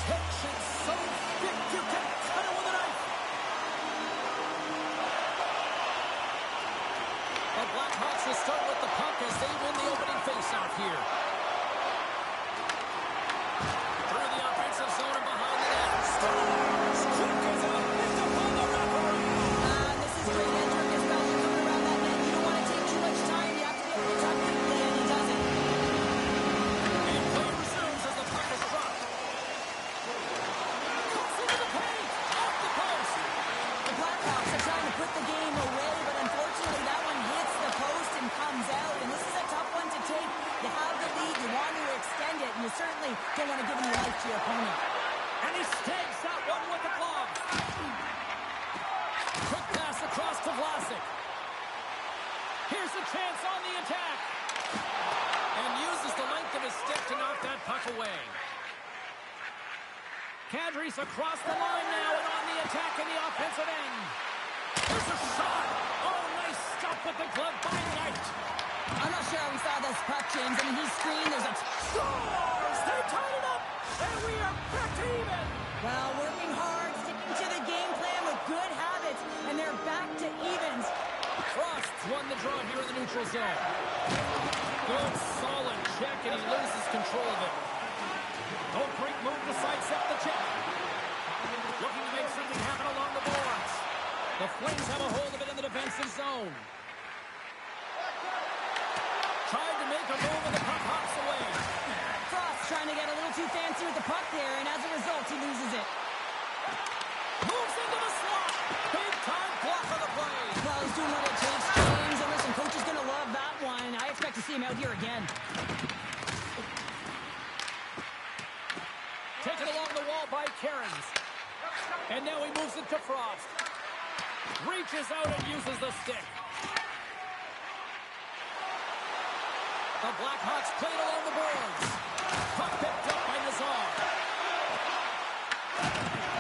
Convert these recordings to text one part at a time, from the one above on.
tension so thick you can cut it with a knife. The Blackhawks will start with the puck as they win the opening faceoff here. Through the offensive zone and behind the net. Stars! Quick as a miss upon the wraparound. This is great, Hendrick. As well, you're coming around that net. You don't want to take too much time. You have to be able to touch quickly, and he doesn't. And play resumes as the puck is dropped. Cuts into the paint. Off the post. The Blackhawks are trying to put the game away, but unfortunately that one hits the post and comes out. And this is a tough one to take. You have the lead. You want to extend it, and you certainly don't want to give any life to your opponent. And he stays that one with the glove. Quick pass across to Vlasic. Here's a chance on the attack. And uses the length of his stick to knock that puck away. Kadri's across the line now and on the attack in the offensive end. There's a shot. Oh, nice stop with the glove by Knight. I'm not sure how we saw this puck, James. I mean, he screened. There's a... Scores! They tied it up. And we are back to even. Well, working hard, sticking to the game plan with good habits, and they're back to evens. Frost won the draw here in the neutral zone. Good, solid check, and he loses control of it. Oh, great move to sidestep the check. Looking to make something happen along the boards. The Flames have a hold of it in the defensive zone. Tried to make a move, and the puck hops away. Frost trying to get a little too fancy with the puck there, and as a result, he loses it. Moves into the slot. Big time block on the play. Well, he's doing what it takes, James. And listen, coach is going to love that one. I expect to see him out here again. Taken along the wall by Cairns. And now he moves it to Frost. Reaches out and uses the stick. The Blackhawks played along the boards. Puck picked up by Nazar.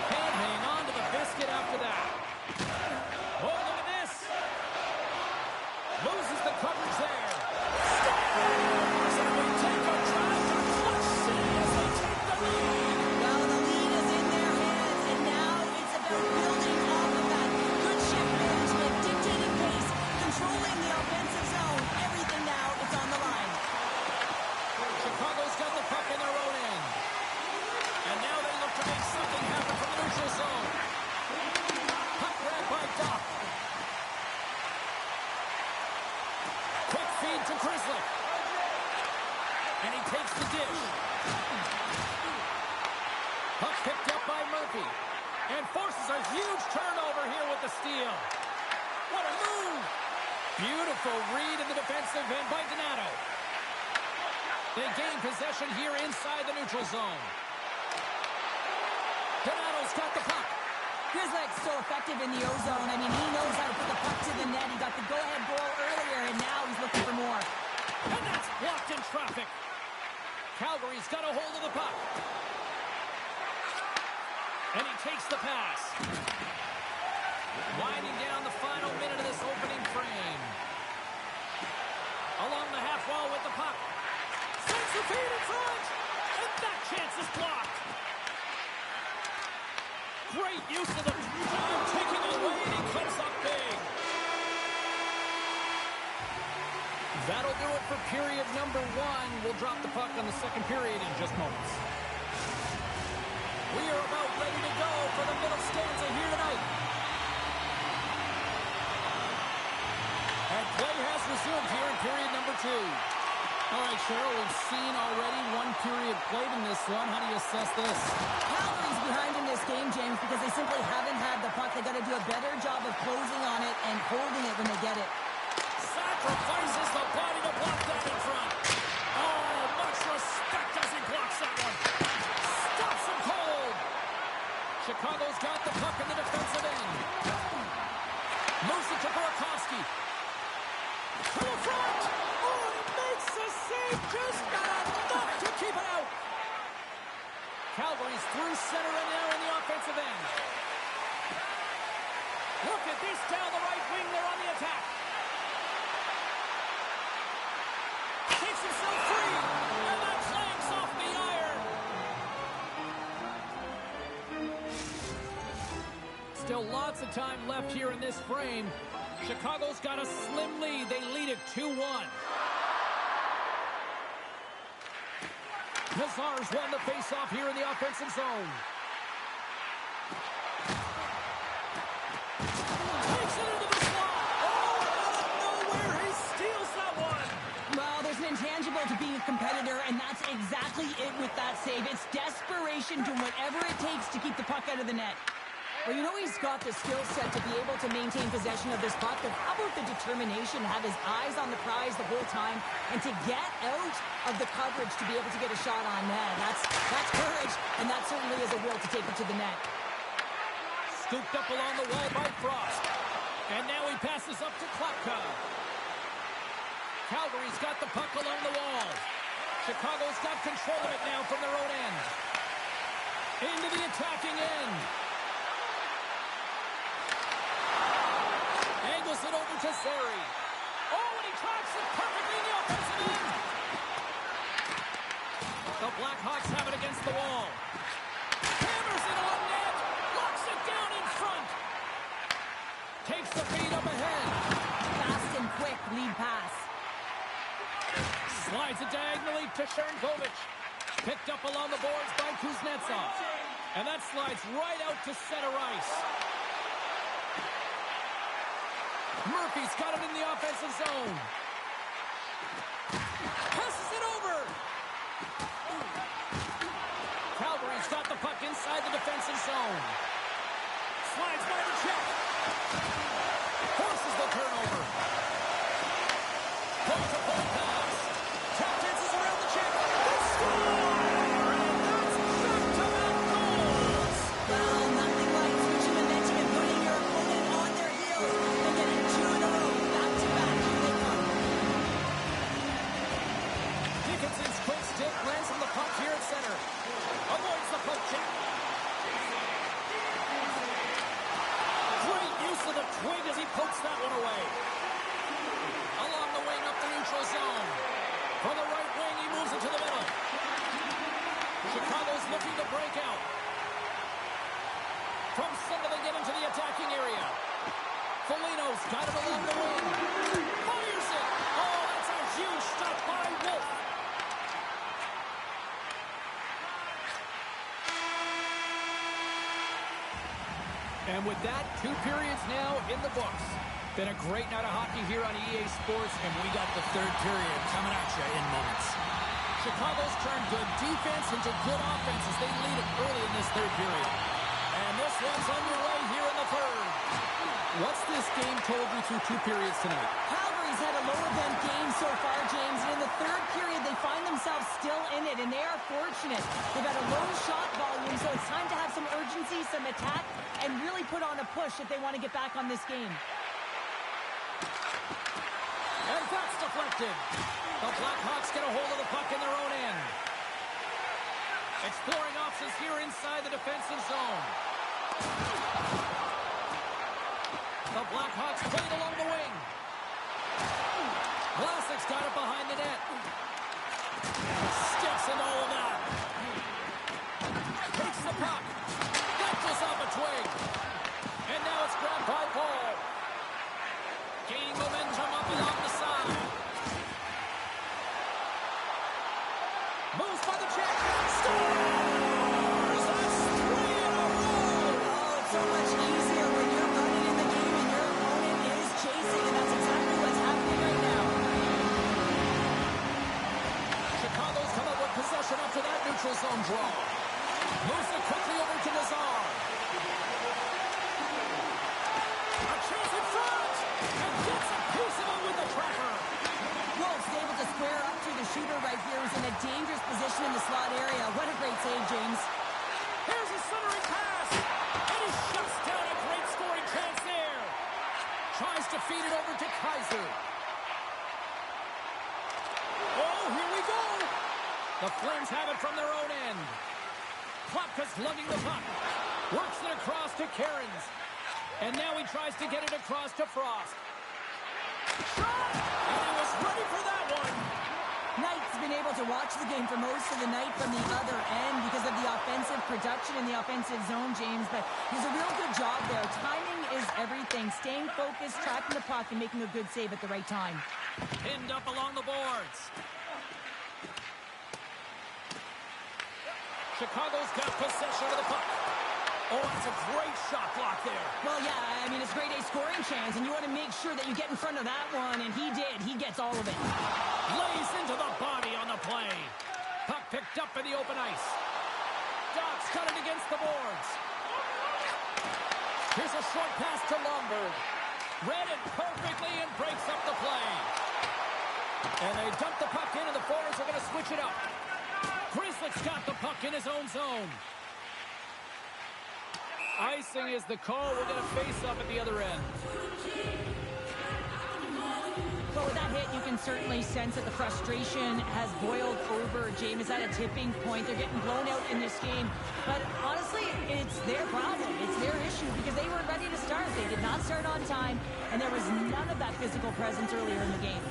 Can't hang on to the biscuit after that. Oh, look at this. Loses the coverage there. Stars, and we take a drive to Clutch City as they take the lead. Well, the lead is in their hands, and now it's about building off of that. Good shift management, dictating pace, controlling the offensive zone. Everything now, it's on the line. Chicago's got the puck in their own end. And now they look to make something happen from the neutral zone. Puck grabbed by Doc. Quick feed to Grizzly. And he takes the dish. Puck picked up by Murphy. And forces a huge turnover here with the steal. What a move! Beautiful read in the defensive end by Donato. They gain possession here inside the neutral zone. Donato's got the puck. Grizzlick's so effective in the O-zone. I mean, he knows how to put the puck to the net. He got the go-ahead goal earlier, and now he's looking for more. And that's blocked in traffic. Calgary's got a hold of the puck. And he takes the pass. Winding down the final minute of this opening frame. Along the half wall with the puck. Sends the feed in front. And that chance is blocked. Great use of the time, taking away, and he comes up big. That'll do it for period number one. We'll drop the puck on the second period in just moments. We are about ready to go for the middle stanza here tonight. And play has resumed here in period number two. All right, Cheryl, we've seen already one period played in this one. How do you assess this? Calgary's behind in this game, James, because they simply haven't had the puck. They got to do a better job of closing on it and holding it when they get it. Sacrifices the body to block that in front. Oh, much respect as he blocks that one. Stops him cold. Chicago's got the puck in the defensive end. Moves it to Burakovsky. To the front. Oh, he makes the save. Just not enough to keep it out. Calgary's through center and now in the offensive end. Look at this down the right wing. They're on the attack. Takes himself free. And that flanks off the iron. Still lots of time left here in this frame. Chicago's got a slim lead. They lead it 2-1. Nazar's won the faceoff here in the offensive zone. Takes it into the slot. Oh, out of nowhere, he steals that one. Well, there's an intangible to being a competitor, and that's exactly it with that save. It's desperation, doing whatever it takes to keep the puck out of the net. Well, you know he's got the skill set to be able to maintain possession of this puck, but how about the determination to have his eyes on the prize the whole time and to get out of the coverage to be able to get a shot on net? That's courage, and that certainly is a will to take it to the net. Scooped up along the wall by Frost. And now he passes up to Klapka. Calgary's got the puck along the wall. Chicago's got control of it now from their own end. Into the attacking end. Angles it over to Sari. Oh, and he tracks it perfectly in the offensive end. The Blackhawks have it against the wall. Hammers it on net. Locks it down in front. Takes the feed up ahead. Fast and quick lead pass. Slides it diagonally to Sharangovich. Picked up along the boards by Kuznetsov. And that slides right out to center ice. Murphy's got it in the offensive zone. Passes it over. Calgary's got the puck inside the defensive zone. Slides by the check. Forces the turnover. Point-to-point pass. Tap dances around the check. They score! And that's back-to-back goals. Well, nothing like switching momentum and putting your opponent on their heels. They get it 2 in a row, back-to-back. Here they come. Dickinson's quick stick lands on the puck here at center. Avoids the poke check. Great use of the twig as he pokes that one away. Along the wing up the neutral zone. From the right wing, he moves it to the middle. Chicago's looking to break out. From center, they get into the attacking area. Foligno's got it along the wing. Fires it. Oh, that's a huge stop by Wolf. And with that, 2 periods now in the books. Been a great night of hockey here on EA Sports, and we got the 3rd period coming at you in moments. Chicago's turned good defense into good offense as they lead it early in this 3rd period. And this one's underway here in the 3rd. What's this game told you through 2 periods tonight? Calgary's had a lower-event game so far, James, and in the 3rd period, they find themselves still in it, and they are fortunate. They've got a low shot volume, so it's time to have some urgency, some attack, and really put on a push if they want to get back on this game. And that's deflected. The Blackhawks get a hold of the puck in their own end. Exploring options here inside the defensive zone. The Blackhawks play it along the wing. Vlasic's got it behind the net. Steps into all of that. Takes the puck. Bounces off a twig. And now it's grabbed by Paul. Gaining momentum up along the side. Moves by the check. Scores! That's 3 in a row! Oh, it's so much easier when you're running in the game and your opponent is chasing, and that's exactly what's happening right now. Chicago's come up with possession after that neutral zone draw. Moves it quickly over to Nazar. A chance in front! And gets a piece of it with the trapper. Wolf's able to square up to the shooter right here, who's in a dangerous position in the slot area. What a great save, James. Here's a centering pass. And he shuts down a great scoring chance there. Tries to feed it over to Kaiser. Oh, here we go. The Flames have it from their own end. Klapka's lugging the puck. Works it across to Cairns. And now he tries to get it across to Frost. Shot! And he was ready for that one. Knight's been able to watch the game for most of the night from the other end because of the offensive production in the offensive zone, James, but he's a real good job there. Timing is everything. Staying focused, tracking the puck, and making a good save at the right time. Pinned up along the boards. Chicago's got possession of the puck. Oh, that's a great shot block there. Well, yeah, I mean, it's grade A scoring chance, and you want to make sure that you get in front of that one, and he did. He gets all of it. Lays into the body on the play. Puck picked up in the open ice. Doc's got it against the boards. Here's a short pass to Lomberg. Read it perfectly and breaks up the play. And they dump the puck in, and the forwards are going to switch it up. Grzelcyk's got the puck in his own zone. Icing is the call. We'll get a face-up at the other end. Well, with that hit, you can certainly sense that the frustration has boiled over. James is at a tipping point. They're getting blown out in this game. But honestly, it's their problem. It's their issue because they weren't ready to start. They did not start on time, and there was none of that physical presence earlier in the game.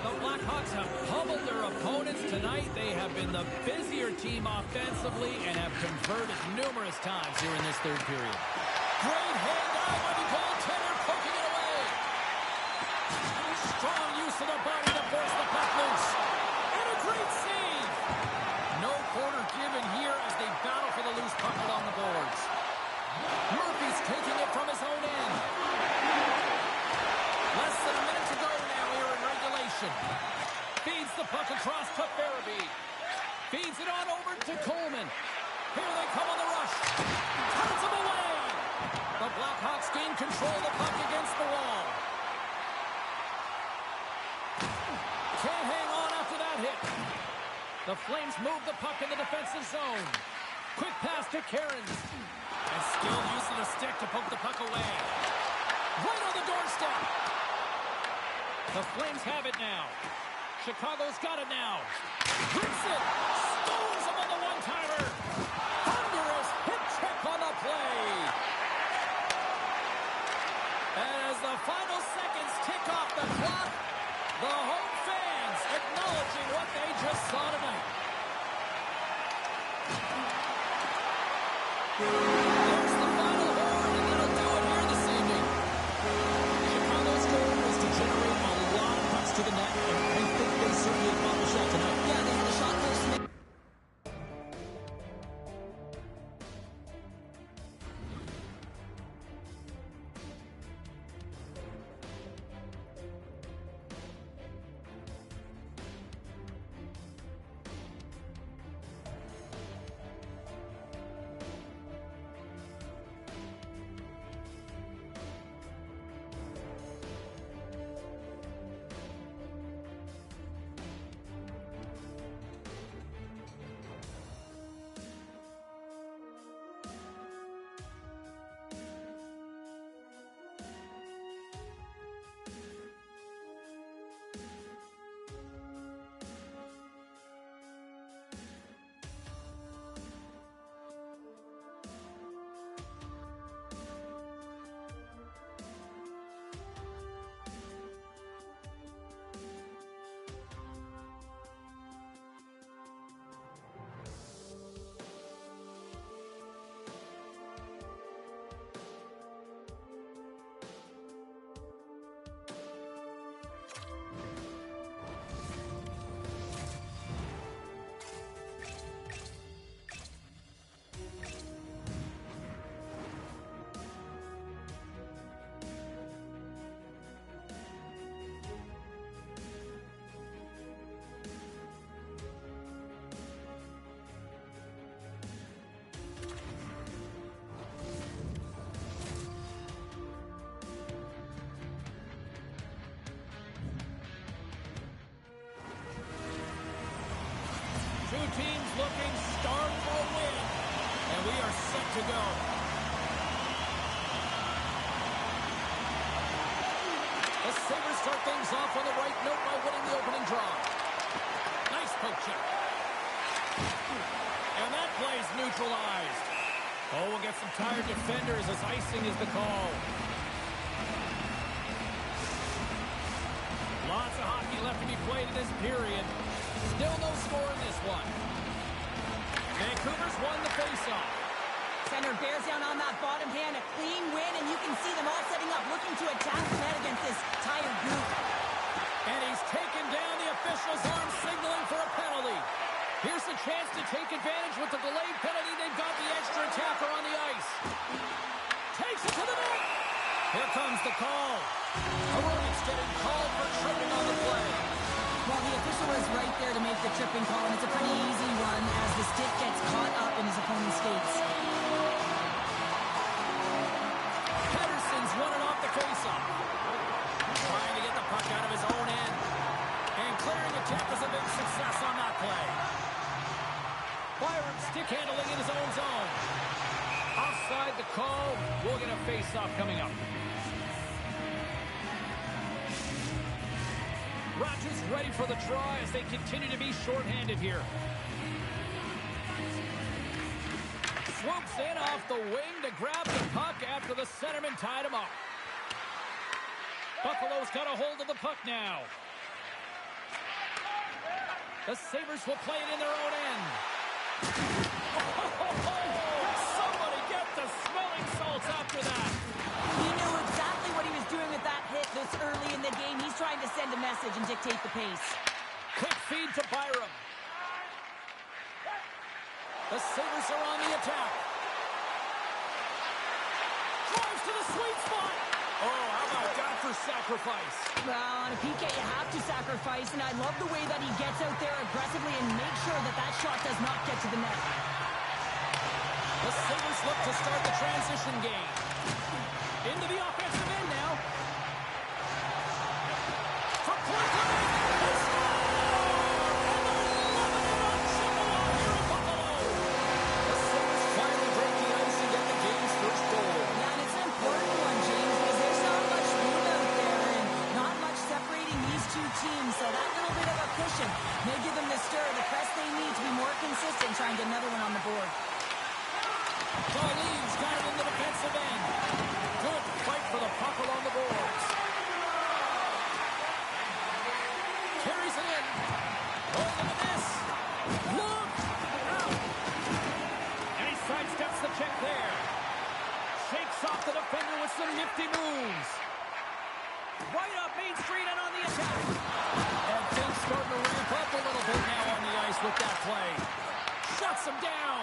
The Blackhawks have pummeled their opponents tonight. They have been the busier team offensively and have converted numerous times here in this third period. Great hand out by the goaltender, poking it away. Strong use of the body to force the puck loose. And a great save. No quarter given here as they battle for the loose puck along the boards. Murphy's taking it from his own end. Less than a minute to go now here in regulation. Feeds the puck across to Farabee. Feeds it on over to Coleman. Here they come on the rush. Turns him away. The Blackhawks gain control of the puck against the wall. Can't hang on after that hit. The Flames move the puck in the defensive zone. Quick pass to Cairns. And skilled use of the stick to poke the puck away. Right on the doorstep. The Flames have it now. Chicago's got it now. Rips it. Stones him on the one-timer. Thunderous hit check on the play. And as the final seconds tick off the clock, the home fans acknowledging what they just saw tonight. There's the final horn, and that'll do it here this evening. Chicago's goal was to generate a lot of pucks to the net, and I think they certainly accomplished that tonight. Yeah, they had a shot post. Two teams looking starved for a win, and we are set to go. The Sabres start things off on the right note by winning the opening draw. Nice poke check. And that play's neutralized. Oh, we'll get some tired defenders as icing is the call. Lots of hockey left to be played in this period. Still no score in this one. Vancouver's won the faceoff. Center bears down on that bottom hand, a clean win, and you can see them all setting up, looking to attack the net against this tired group. And he's taken down the official's arm, signaling for a penalty. Here's the chance to take advantage with the delayed penalty. They've got the extra attacker on the ice. Takes it to the net. Here comes the call. Hronek's getting called for tripping on the play. Well, the official was right there to make the tripping call, and it's a pretty easy one as the stick gets caught up in his opponent's skates. Pettersson's running off the faceoff. Trying to get the puck out of his own end. And clearing a check was a big success on that play. Byram stick handling in his own zone. Offside the call. We'll get a faceoff coming up. Rogers ready for the try as they continue to be shorthanded here. Swoops in off the wing to grab the puck after the centerman tied him up. Buffalo's got a hold of the puck now. The Sabres will play it in their own end. Somebody get the smelling salts after that. He knew exactly what he was doing with that hit this early in the game. He's trying to send a message and dictate the pace. Quick feed to Byram. The Sabres are on the attack. Drives to the sweet spot. Oh, how about that for sacrifice? Well, on a PK, you have to sacrifice, and I love the way that he gets out there aggressively and makes sure that that shot does not get to the net. The Sabres look to start the transition game. Into the offensive end now. From point blank, they score! And they're loving it on Chippewa here in Buffalo. The Sabres finally break the ice and get the game's first goal. Yeah, and it's an important one, James, because there's not much room out there and not much separating these two teams, so that little bit of a cushion may give them the stir, the press they need to be more consistent, trying to get another one on the board. Darlene's got it in the defensive end. Good fight for the puck along the boards. Carries it in. Going to the miss. Look! Out! And he sidesteps the check there. Shakes off the defender with some nifty moves. Right up Main Street and on the attack. And things starting to ramp up a little bit now on the ice with that play. Shuts him down.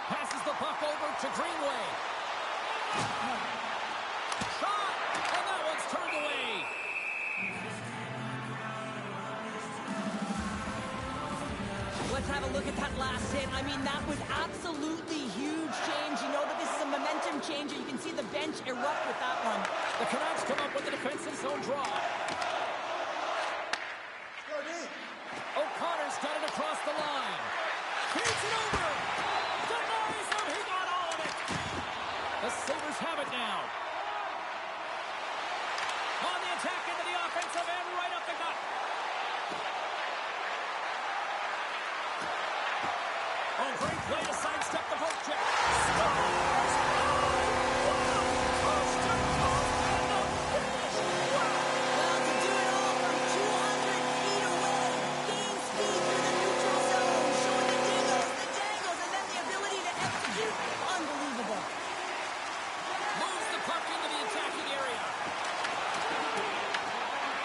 Passes the puck over to Greenway. Shot! And that one's turned away. Let's have a look at that last hit. I mean, that was absolutely huge change. You know that this is a momentum changer. You can see the bench erupt with that one. The Canucks come up with the defensive zone draw. O'Connor's got it across the line. Feeds it over. Denies him. He got all of it. The Sabres have it now. On the attack into the offensive end, right up the gut. Oh, great play to sidestep the poke check. Scores! Coast to coast and the finish. Well, to do it all from 200 feet away, gain speed through the neutral zone, showing the dingles, the dangles, and then the ability to execute. Unbelievable. Moves the puck into the attacking area.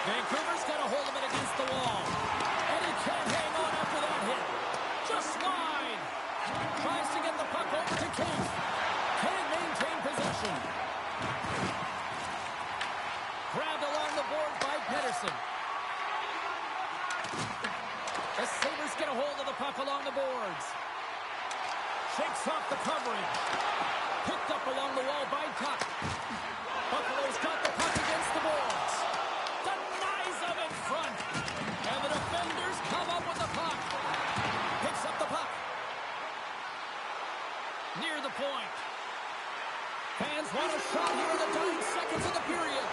Vancouver's got a hold of it against the wall. And he can't hang on after that hit. Just wide. Tries to get the puck over to Keith. Can't maintain possession. Grabbed along the board by Pettersson. The Sabres get a hold of the puck along the boards. Shakes off the coverage. Picked up along the wall by Tuck. Buffalo's got the puck against the boards. Denies him in front. And the defenders come up with the puck. Picks up the puck. Near the point. Fans want a shot here in the dying seconds of the period.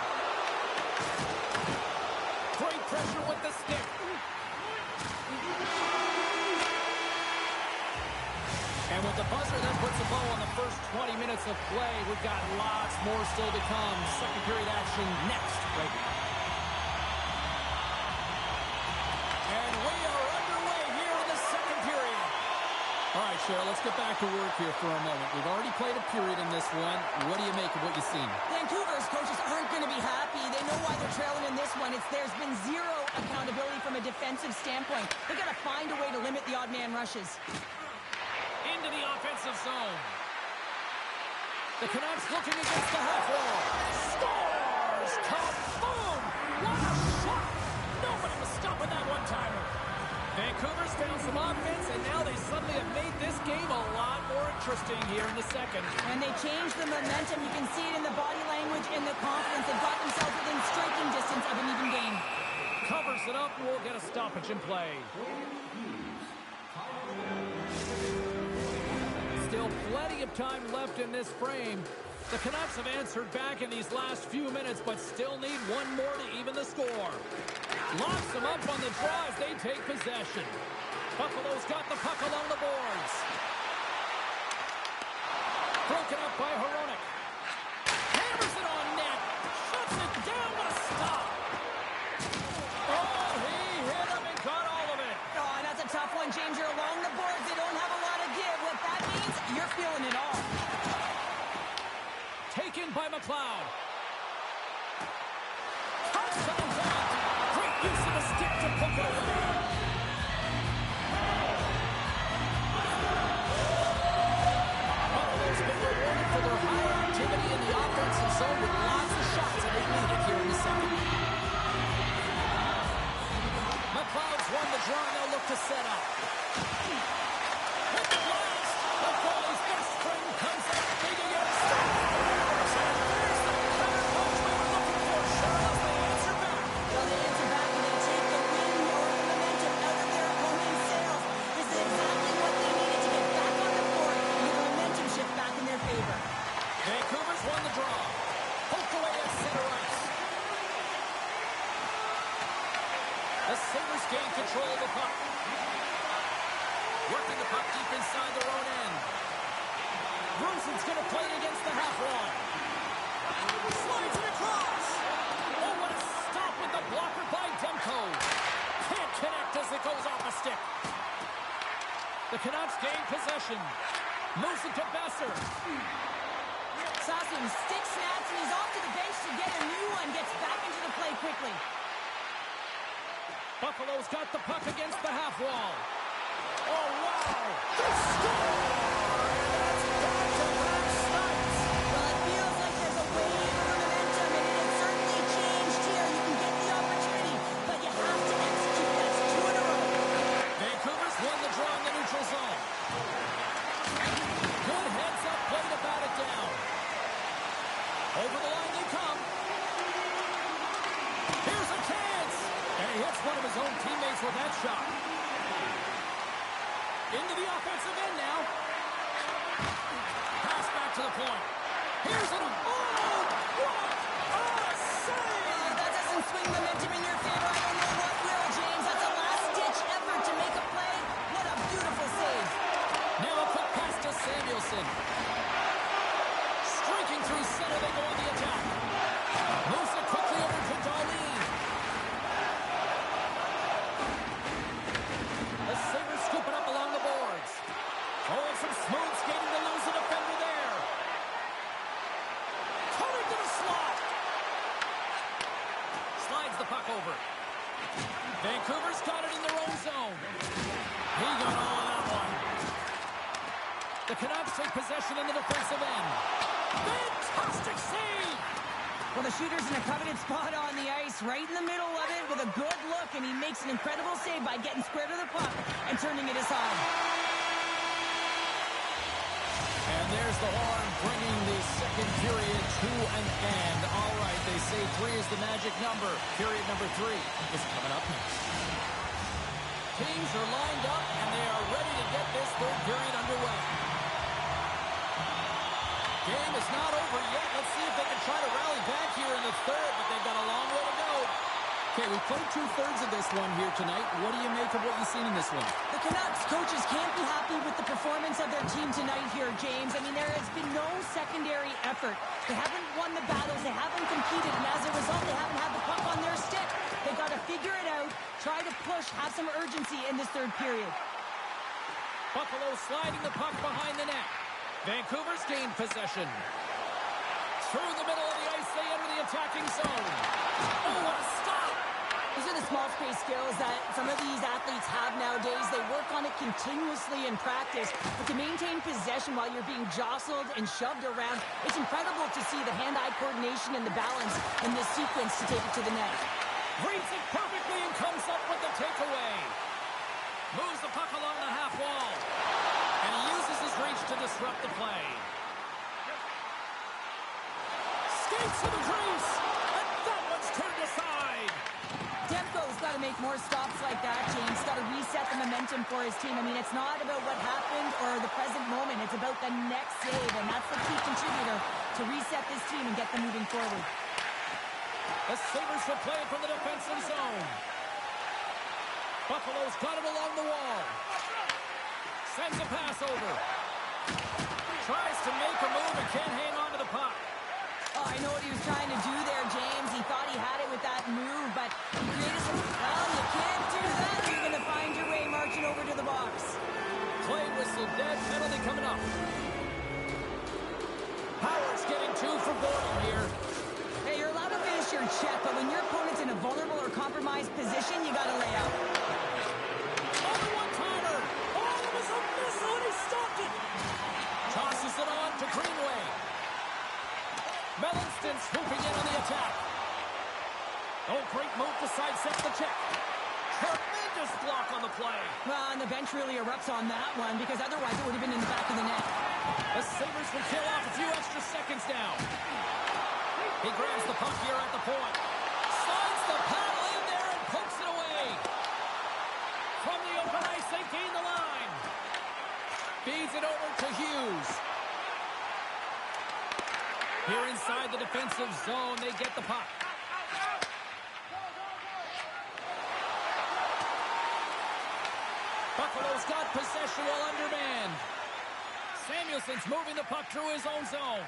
Great pressure with the stick. And with the buzzer, that puts a bow on the first 20 minutes of play. We've got lots more still to come. Second period action next. Right here. And we are underway here in the second period. All right, Cheryl, let's get back to work here for a moment. We've already played a period in this one. What do you make of what you've seen? Vancouver's coaches aren't going to be happy. They know why they're trailing in this one. There's been zero accountability from a defensive standpoint. They got to find a way to limit the odd man rushes. Into the offensive zone. The Canucks looking against the half wall. Scores! Kaboom! What a shot! Nobody was stopping that one-timer. Vancouver's found some offense, and now they suddenly have made this game a lot more interesting here in the second. And they changed the momentum. You can see it in the body language and the confidence. They've got themselves within striking distance of an even game. Covers it up, and we'll get a stoppage in play. Still plenty of time left in this frame. The Canucks have answered back in these last few minutes, but still need one more to even the score. Locks them up on the draw as they take possession. Buffalo's got the puck along the boards. Broken up by Hronek. Hammers it on net. Shuts it down. What a stop. Oh, he hit him and got all of it. Oh, and that's a tough one, James. You're along the boards. They don't have a lot of give. What that means, you're feeling it all. Taken by McLeod. Touchdown block. Great use of the stick to poke it away. Buffalo's been rewarded for their higher activity in the offensive zone with lots of shots that they needed here in the second. McLeod's won the draw, and they'll look to set up. With the blast, the goalie's best friend comes up big again. Vancouver's won the draw. Poked away at center ice. The Sabres gain control of the puck. Working the puck deep inside their own end. Rosen's going to play it against the half wall. Slides it across. Oh, what a stop with the blocker by Demko. Can't connect as it goes off a stick. The Canucks gain possession. Moves it to Besser. Sassen stick snaps, and he's off to the bench to get a new one. Gets back into the play quickly. Buffalo's got the puck against the half wall. Oh, wow! The score! That's back-to-back starts. Well, it feels like there's a wave of momentum, and it has certainly changed here. You can get the opportunity, but you have to execute. That's 2 in a row. Vancouver's won the draw in the neutral zone. Good heads-up play to bat it down. Over the line they come. Here's a chance. And he hits one of his own teammates with that shot. Into the offensive end now. Pass back to the point. Here's an... Oh! What a save! That doesn't swing momentum in your favor. I don't know what will, James. That's a last-ditch effort to make a play. What a beautiful save. Now a quick pass to Samuelson. Striking through center, they go on the attack. Moves it quickly over to Darlene. The Sabres scoop it up along the boards. Oh, and some smooth skating to lose a defender there. Coming to the slot. Slides the puck over. Vancouver's got it in their own zone. He got all of that one. The Canucks take possession in the defensive end. Fantastic save! Well, the shooter's in a coveted spot on the ice, right in the middle of it with a good look, and he makes an incredible save by getting square to the puck and turning it aside. And there's the horn, bringing the second period to an end. All right, they say 3 is the magic number. Period number 3 is coming up next. Teams are lined up, and they are ready to get this third period underway. Game is not over yet. Let's see if they can try to rally back here in the third, but they've got a long way to go. Okay, we played 2/3 of this one here tonight. What do you make of what you've seen in this one? The Canucks coaches can't be happy with the performance of their team tonight here, James. I mean, there has been no secondary effort. They haven't won the battles. They haven't competed, and as a result, they haven't had the puck on their stick. They've got to figure it out, try to push, have some urgency in this third period. Buffalo sliding the puck behind the net. Vancouver's gained possession. Through the middle of the ice, they enter the attacking zone. Oh, what a stop! These are the small space skills that some of these athletes have nowadays. They work on it continuously in practice. But to maintain possession while you're being jostled and shoved around, it's incredible to see the hand-eye coordination and the balance in this sequence to take it to the net. Reads it perfectly and comes up with the takeaway. Moves the puck along the half wall. And he uses his reach to disrupt the play. Skates to the crease. And that one's turned aside. Demko's got to make more stops like that, James. Got to reset the momentum for his team. I mean, it's not about what happened or the present moment. It's about the next save, and that's the key contributor to reset this team and get them moving forward. The Sabres will play it from the defensive zone. Buffalo's got it along the wall. Sends a pass over. Tries to make a move and can't hang on to the puck. Oh, I know what he was trying to do there, James. He thought he had it with that move, but he created some... Well, you can't do that. You're going to find your way marching over to the box. Play whistle, dead penalty coming up. Howard's getting 2 for Gordon here. Hey, you're allowed to finish your check, but when your opponent's in a vulnerable or compromised position, you got to lay out. Another one-timer. Oh, it was a missile, and he stopped it. Tosses it on to Greenway. Mellanston swooping in on the attack. Oh, great move to sidestep the check. Tremendous block on the play. Well, and the bench really erupts on that one, because otherwise it would have been in the back of the net. The Sabres will kill off a few extra seconds now. He grabs the puck here at the point. Slides the paddle in there and pokes it away. From the open ice, they gain the line. Feeds it over to Hughes. Here inside the defensive zone, they get the puck. Buffalo's got possession while undermanned. Samuelson's moving the puck through his own zone.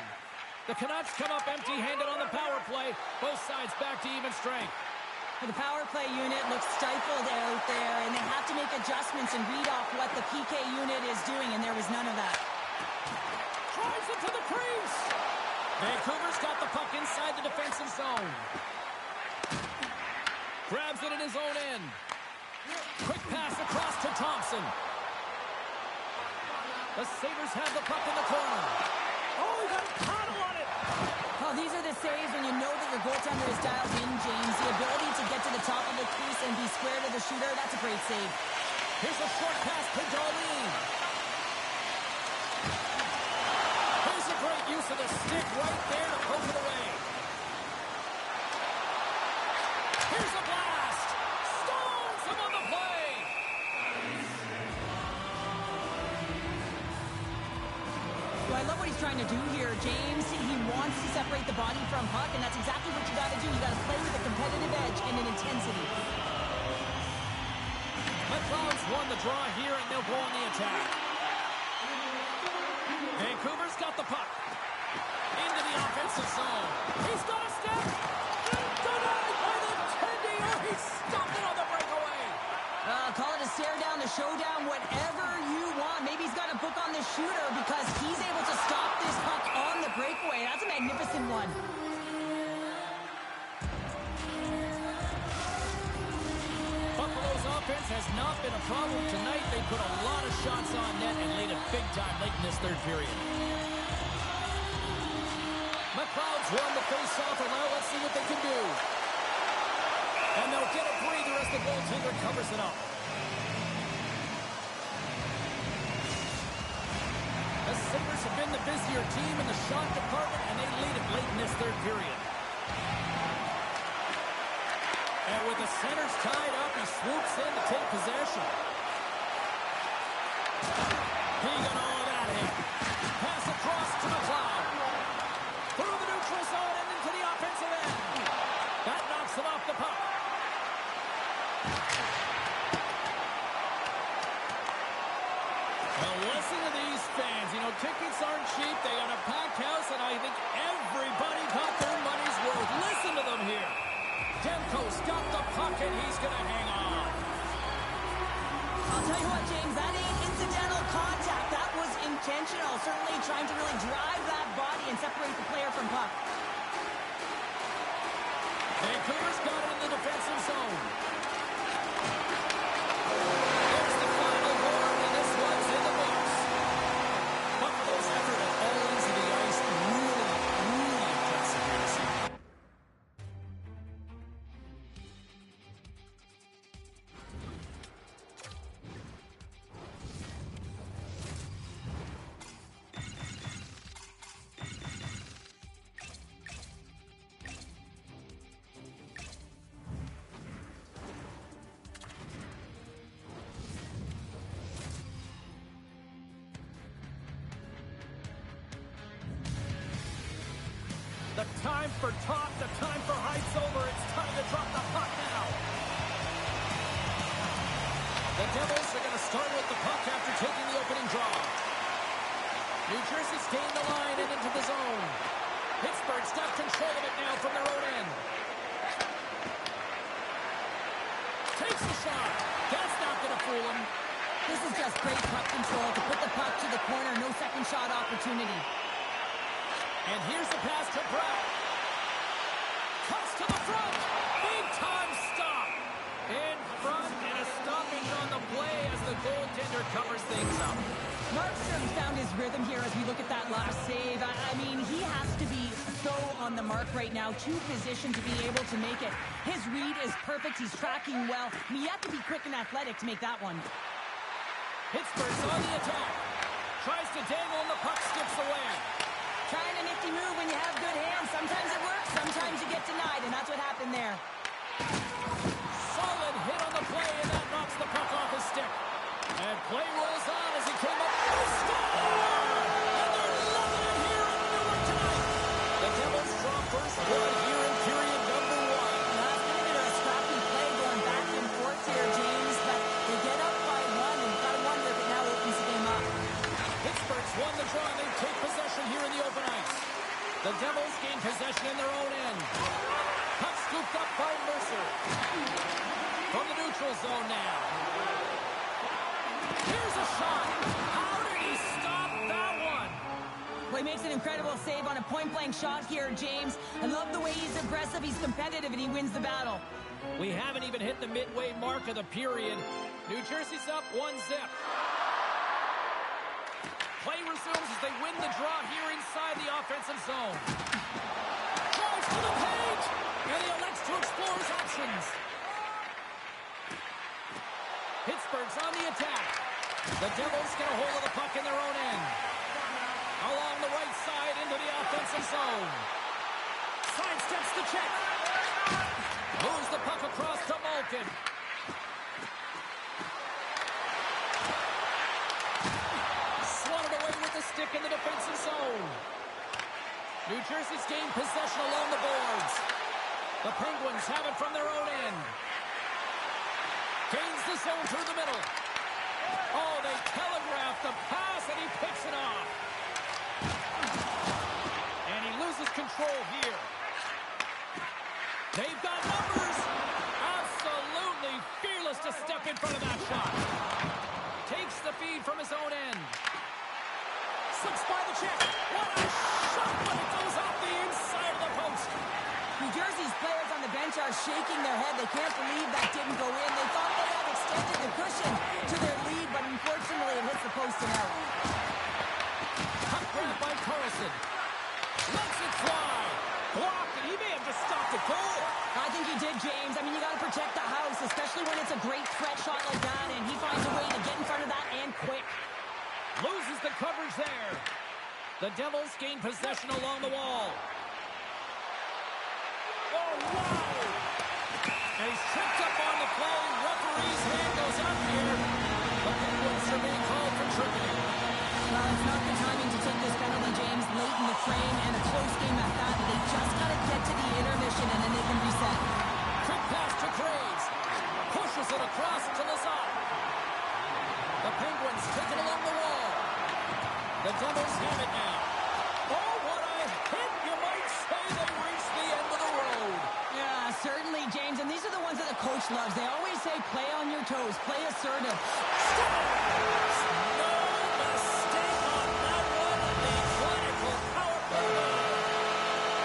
The Canucks come up empty-handed on the power play. Both sides back to even strength. The power play unit looks stifled out there, and they have to make adjustments and read off what the PK unit is doing, and there was none of that. Drives it to the crease. Vancouver's got the puck inside the defensive zone. Grabs it in his own end. Quick pass across to Thompson. The Sabres have the puck in the corner. Oh, he got a paddle on it. Oh, these are the saves when you know that your goaltender is dialed in, James. The ability to get to the top of the crease and be square to the shooter, that's a great save. Here's a short pass to Darlene. Here's a great use of the stick right there to poke it away. Here's a blast. Stones him on the play. Well, I love what he's trying to do here, James. He wants to separate the body from puck, and that's exactly what you got to do. You got to play with a competitive edge and an intensity. McLeod's won the draw here, and they'll go on the attack. Vancouver's got the puck. Into the offensive zone. He's got a step. And denied by the Tendy. Oh, he stopped it on the breakaway. Call it a stare down, a showdown, whatever you want. Maybe he's got a book on the shooter because he's able to stop this puck on the breakaway. That's a magnificent one. Buffalo's offense has not been a problem tonight. They put a lot of shots on net and laid it big time late in this third period. McLeod's won the face-off, and now let's see what they can do. And they'll get a breather as the goaltender covers it up. The Sabres have been the busier team in the shot department, and they lead it late in this third period. And with the centers tied up, he swoops in to take possession. He got all of that in. Pass across to McLeod. Through the neutral zone and into the offensive end. That knocks him off the puck. Well, listen to these fans. You know, tickets aren't cheap. They got a packed house, and I think everybody got their money's worth. Listen to them here. Demko's got the puck, and he's going to hang on. I'll tell you what, James, that ain't incidental contact. That was intentional. Certainly trying to really drive that body and separate the player from puck. Vancouver's got it in the defensive zone. There's the final word, and this one's in the books. Buffalo's effort at all ends of the ice really, really impressive here this evening. The time for talk, the time for heights over. It's time to drop the puck now. The Devils are going to start with the puck after taking the opening draw. New Jersey's gained the line and into the zone. Pittsburgh's got control of it now from their own end. Takes the shot. That's not going to fool him. This is just great puck control to put the puck to the corner. No second shot opportunity. And here's the pass to Brown. Cuts to the front. Big time stop. In front and a stoppage on the play as the goaltender covers things up. Markstrom found his rhythm here as we look at that last save. I mean, he has to be so on the mark right now. Too positioned to be able to make it. His read is perfect. He's tracking well. I mean, you have to be quick and athletic to make that one. Pittsburgh's on the attack. Tries to dangle and the puck skips away. Trying a nifty move when you have good hands. Sometimes it works, sometimes you get denied, and that's what happened there. Solid hit on the play, and that knocks the puck off his stick. And play rolls on as he came up. They score! And they're loving it here in Newark tonight. The Devils draw first blood here in period number 1. Well, it's been a bit of a scrappy play going back and forth here, James, but they get up by one, and you've got to wonder if it now opens the game up. Pittsburgh's won the draw, and they take possession here in the open ice. The Devils gain possession in their own end. Puck scooped up by Mercer. From the neutral zone now. Here's a shot. How did he stop that one? Well, he makes an incredible save on a point-blank shot here, James. I love the way he's aggressive, he's competitive, and he wins the battle. We haven't even hit the midway mark of the period. New Jersey's up 1-0. Play resumes as they win the draw here inside the offensive zone. Drives to the page, and he elects to explore his options. Pittsburgh's on the attack. The Devils get a hold of the puck in their own end. Along the right side into the offensive zone. Sidesteps the check. Moves the puck across to Malkin. Swatted away with the stick in the defensive zone. New Jersey's gained possession along the boards. The Penguins have it from their own end. Gains the zone through the middle. Oh, they telegraph the pass, and he picks it off. And he loses control here. They've got numbers. Absolutely fearless to step in front of that shot. Takes the feed from his own end. Slips by the check. What a shot, but it goes off the inside of the post. New Jersey's players on the bench are shaking their head. They can't believe that didn't go in. They thought they had extended the cushion to their lead, but unfortunately it hits the post and out. Puck grab by Carlson. Lets it fly. Blocked, and he may have just stopped the goal. I think he did, James. I mean, you got to protect the house, especially when it's a great threat shot like that, and he finds a way to get in front of that and quick. Loses the coverage there. The Devils gain possession along the wall. Oh, wow! And he's tripped up on the play. Referee's hand goes up here. The Penguins are being called for tripping. Well, it's not the timing to take this penalty, James. Late in the frame and a close game at that. They just got to get to the intermission and then they can reset. Quick pass to Graves. Pushes it across to Lazar. The Penguins take it along the wall. The Devils have it now. Oh, what a hit! You might say they reached the end of the road. Yeah, certainly, James. And these are the ones that the coach loves. They always say play on your toes, play assertive. No mistake on that one. The clinical power play.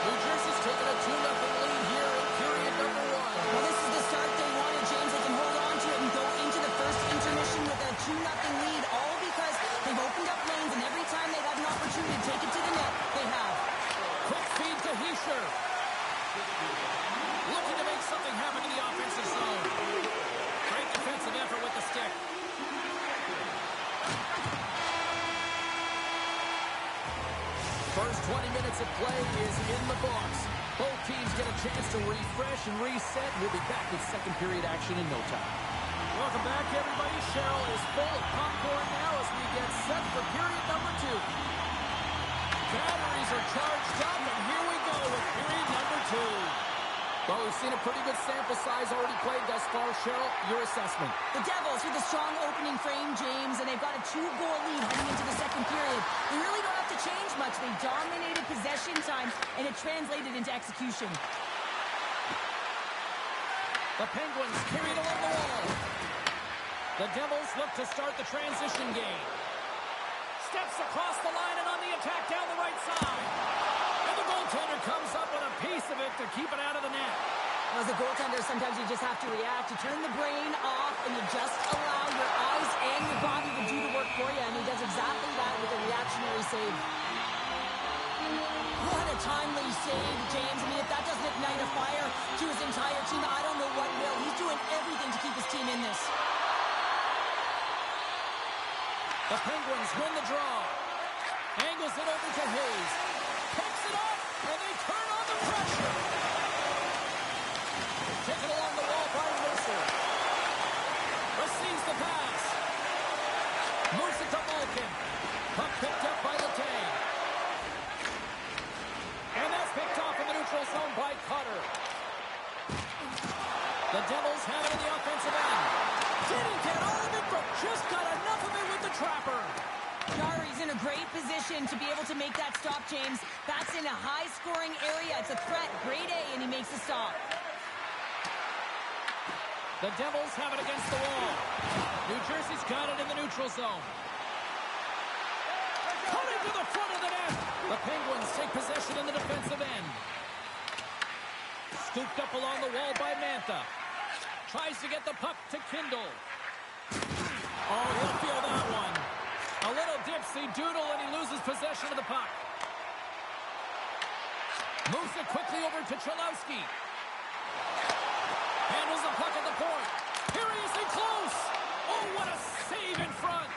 New Jersey's taking a 2-0 lead here in period number 1. Well, this is the start they wanted, James. They can hold on to it and go into the first intermission with a 2-0 lead, all because they've opened up lanes, and every time they've had an opportunity to take it to the net, they have. Quick feed to Hischier. Looking to make something happen in the offensive zone. Great defensive effort with the stick. First 20 minutes of play is in the books. Both teams get a chance to refresh and reset. We'll be back with second period action in no time. Welcome back, everybody. Cheryl is full of popcorn now as we get set for period number 2. Batteries are charged up, and here we go with period number 2. Well, we've seen a pretty good sample size already played thus far. Cheryl, your assessment. The Devils with a strong opening frame, James, and they've got a 2-goal lead heading into the second period. They really don't have to change much. They dominated possession time, and it translated into execution. The Penguins carry it along the wall. The Devils look to start the transition game. Steps across the line and on the attack down the right side. And the goaltender comes up with a piece of it to keep it out of the net. As a goaltender, sometimes you just have to react. You turn the brain off, and you just allow your eyes and your body to do the work for you, and he does exactly that with a reactionary save. What a timely save, James. I mean, if that doesn't ignite a fire to his entire team, I don't know what will. He's doing everything to keep his team in this. The Penguins win the draw. Angles it over to Hayes. Picks it up, and they turn on the pressure. Taken along the wall by Mercer. Receives the pass. Moves it to Malkin. Puck picked up by Letang. And that's picked off in the neutral zone by Cutter. The Devils have it in the offensive end. Didn't get all of it, but just got enough of it with the trapper. Jarry's in a great position to be able to make that stop, James. That's in a high-scoring area. It's a threat. Grade A, and he makes the stop. The Devils have it against the wall. New Jersey's got it in the neutral zone. Coming to the front of the net. The Penguins take possession in the defensive end. Scooped up along the wall by Mantha. Tries to get the puck to Kindle. Oh, he'll feel that one. A little dipsy doodle, and he loses possession of the puck. Moves it quickly over to Cholowski. Handles the puck at the point. Seriously close. Oh, what a save in front.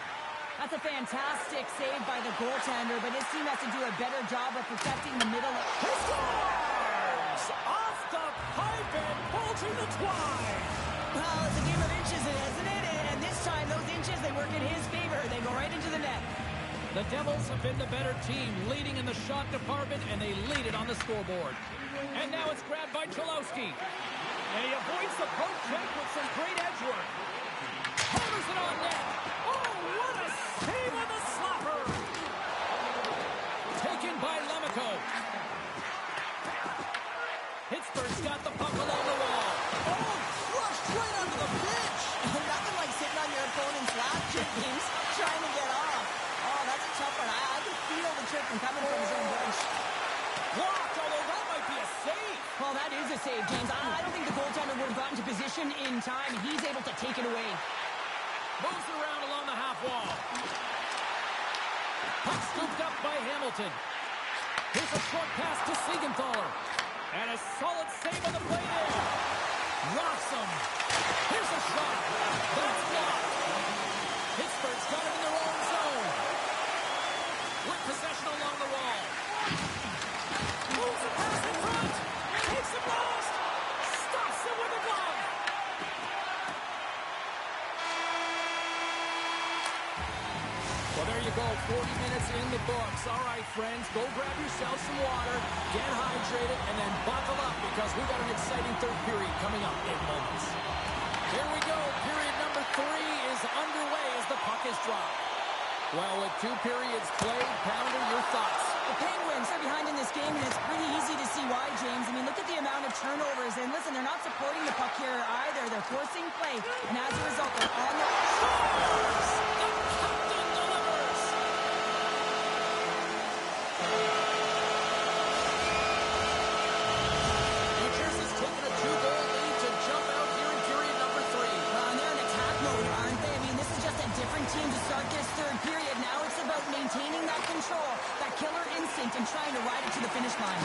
That's a fantastic save by the goaltender, but his team has to do a better job of protecting the middle. He scores! Off the pipe and bulging the twine. Well, it's a game of inches, isn't it? And this time, those inches, they work in his favor. They go right into the net. The Devils have been the better team, leading in the shot department, and they lead it on the scoreboard. And now it's grabbed by Cholowski. And he avoids the poke check with some great edge work. Hammers it on net. Oh, what a save on the slapper. Taken by Lemico. Pittsburgh's got the puck along the wall. Oh, crushed right onto the pitch. Nothing like sitting on your opponent's lap, James, trying to get off. Oh, that's a tough one. I can feel the trip coming from his own bench. Blocked, although that might be a save. Well, that is a save, James. I don't think the goaltender would have gotten to position in time. He's able to take it away. Moves it around along the half wall. Puck scooped up by Hamilton. Here's a short pass to Siegenthaler. And a solid save on the play there. Rocks him. Here's a shot. That's blocked. Pittsburgh's got it in their own zone. With possession along the wall. Moves the pass in front. Takes him last. Stops him with a glove. Well, there you go. 40 minutes in the books. All right, friends, go grab yourself some water, get hydrated, and then buckle up because we've got an exciting third period coming up in moments. Here we go. Period number 3 is underway as the puck is dropped. Well, with 2 periods played, Pounder, your thoughts? The Penguins are behind in this game, and it's pretty easy to see why, James. I mean, look at the amount of turnovers. And listen, they're not supporting the puck here either. They're forcing play killer instinct in trying to ride it to the finish line.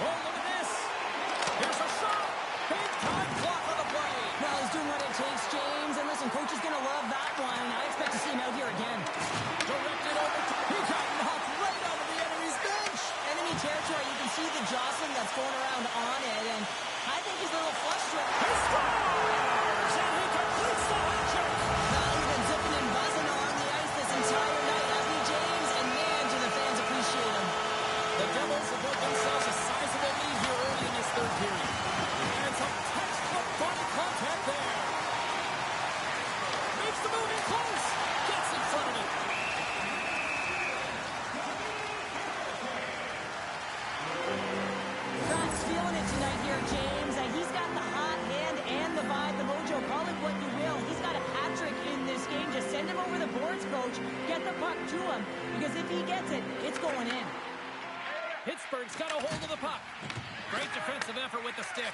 Oh, look at this. Here's a shot. Big time block on the play. Well, he's doing what it takes, James. And listen, coach is going to love that one. I expect to see him out here again. Directed over to... He got knocked right out of the enemy's bench. Enemy territory, you can see the jostling that's going around on it. And I think he's a little frustrated. He scores! And he completes the hat trick. Well, he's been zipping and buzzing on the ice this entire night, hasn't he, James? And man, do the fans appreciate him. The Devils have built themselves a sizable lead here early in this third period. And some textbook body contact there. Makes the move in close. Gets in front of it. Pratt's feeling it tonight here, James. He's got the hot hand and the vibe, the mojo. Call it what you will. He's got a hat trick in this game. Just send him over the boards, coach. Get the puck to him. Because if he gets it, it's going in. Pittsburgh's got a hold of the puck. Great defensive effort with the stick.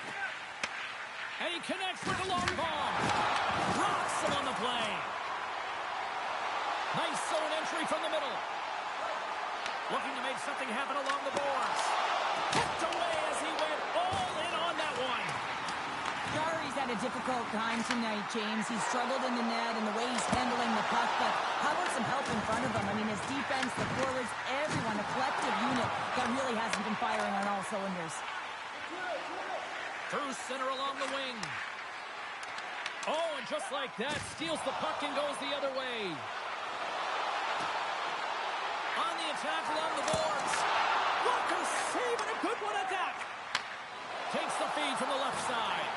And he connects with a long bomb. Rocks him on the play. Nice zone entry from the middle. Looking to make something happen along the boards. Picked away as he went all in on that one. Jarry's had a difficult time tonight, James. He's struggled in the net and the way he's handling the puck, but how about some help in front of him? I mean, his defense, the forwards, everyone, a collective unit that really hasn't been firing on all cylinders. Through center along the wing. Oh, and just like that, steals the puck and goes the other way. On the attack along the boards. Walker save and a good one at that. Takes the feed from the left side.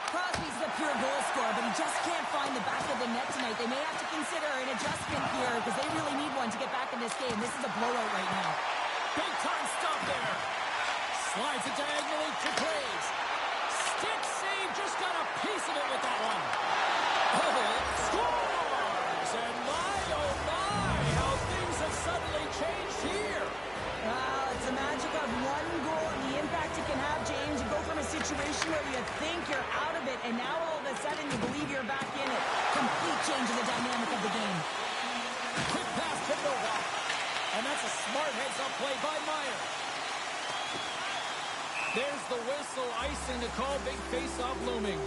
Crosby's the pure goal scorer, but he just can't find the back of the net tonight. They may have to consider an adjustment here because they really need one to get back in this game. This is a blowout right now. Big time stop there. Slides it diagonally to Graves. Stick save, just got a piece of it with that one. Oh, scores! And my, oh my, how things have suddenly changed here. Well, it's the magic of one goal and the impact it can have, James. You go from a situation where you think you're out of it, and now all of a sudden you believe you're back in it. Complete change in the dynamic of the game. Quick pass to Novak. And that's a smart heads-up play by Meyer. There's the whistle, icing to call, big face-off looming.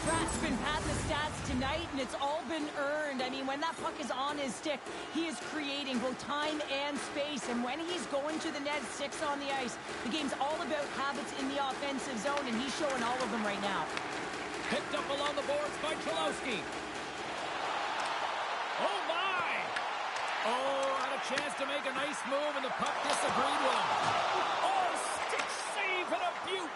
Pratt's been patting the stats tonight, and it's all been earned. I mean, when that puck is on his stick, he is creating both time and space. And when he's going to the net, 6 on the ice, the game's all about habits in the offensive zone, and he's showing all of them right now. Picked up along the boards by Chalowski. Oh, my! Oh, had a chance to make a nice move, and the puck disagreed with him. Oh, stick save and a beaut!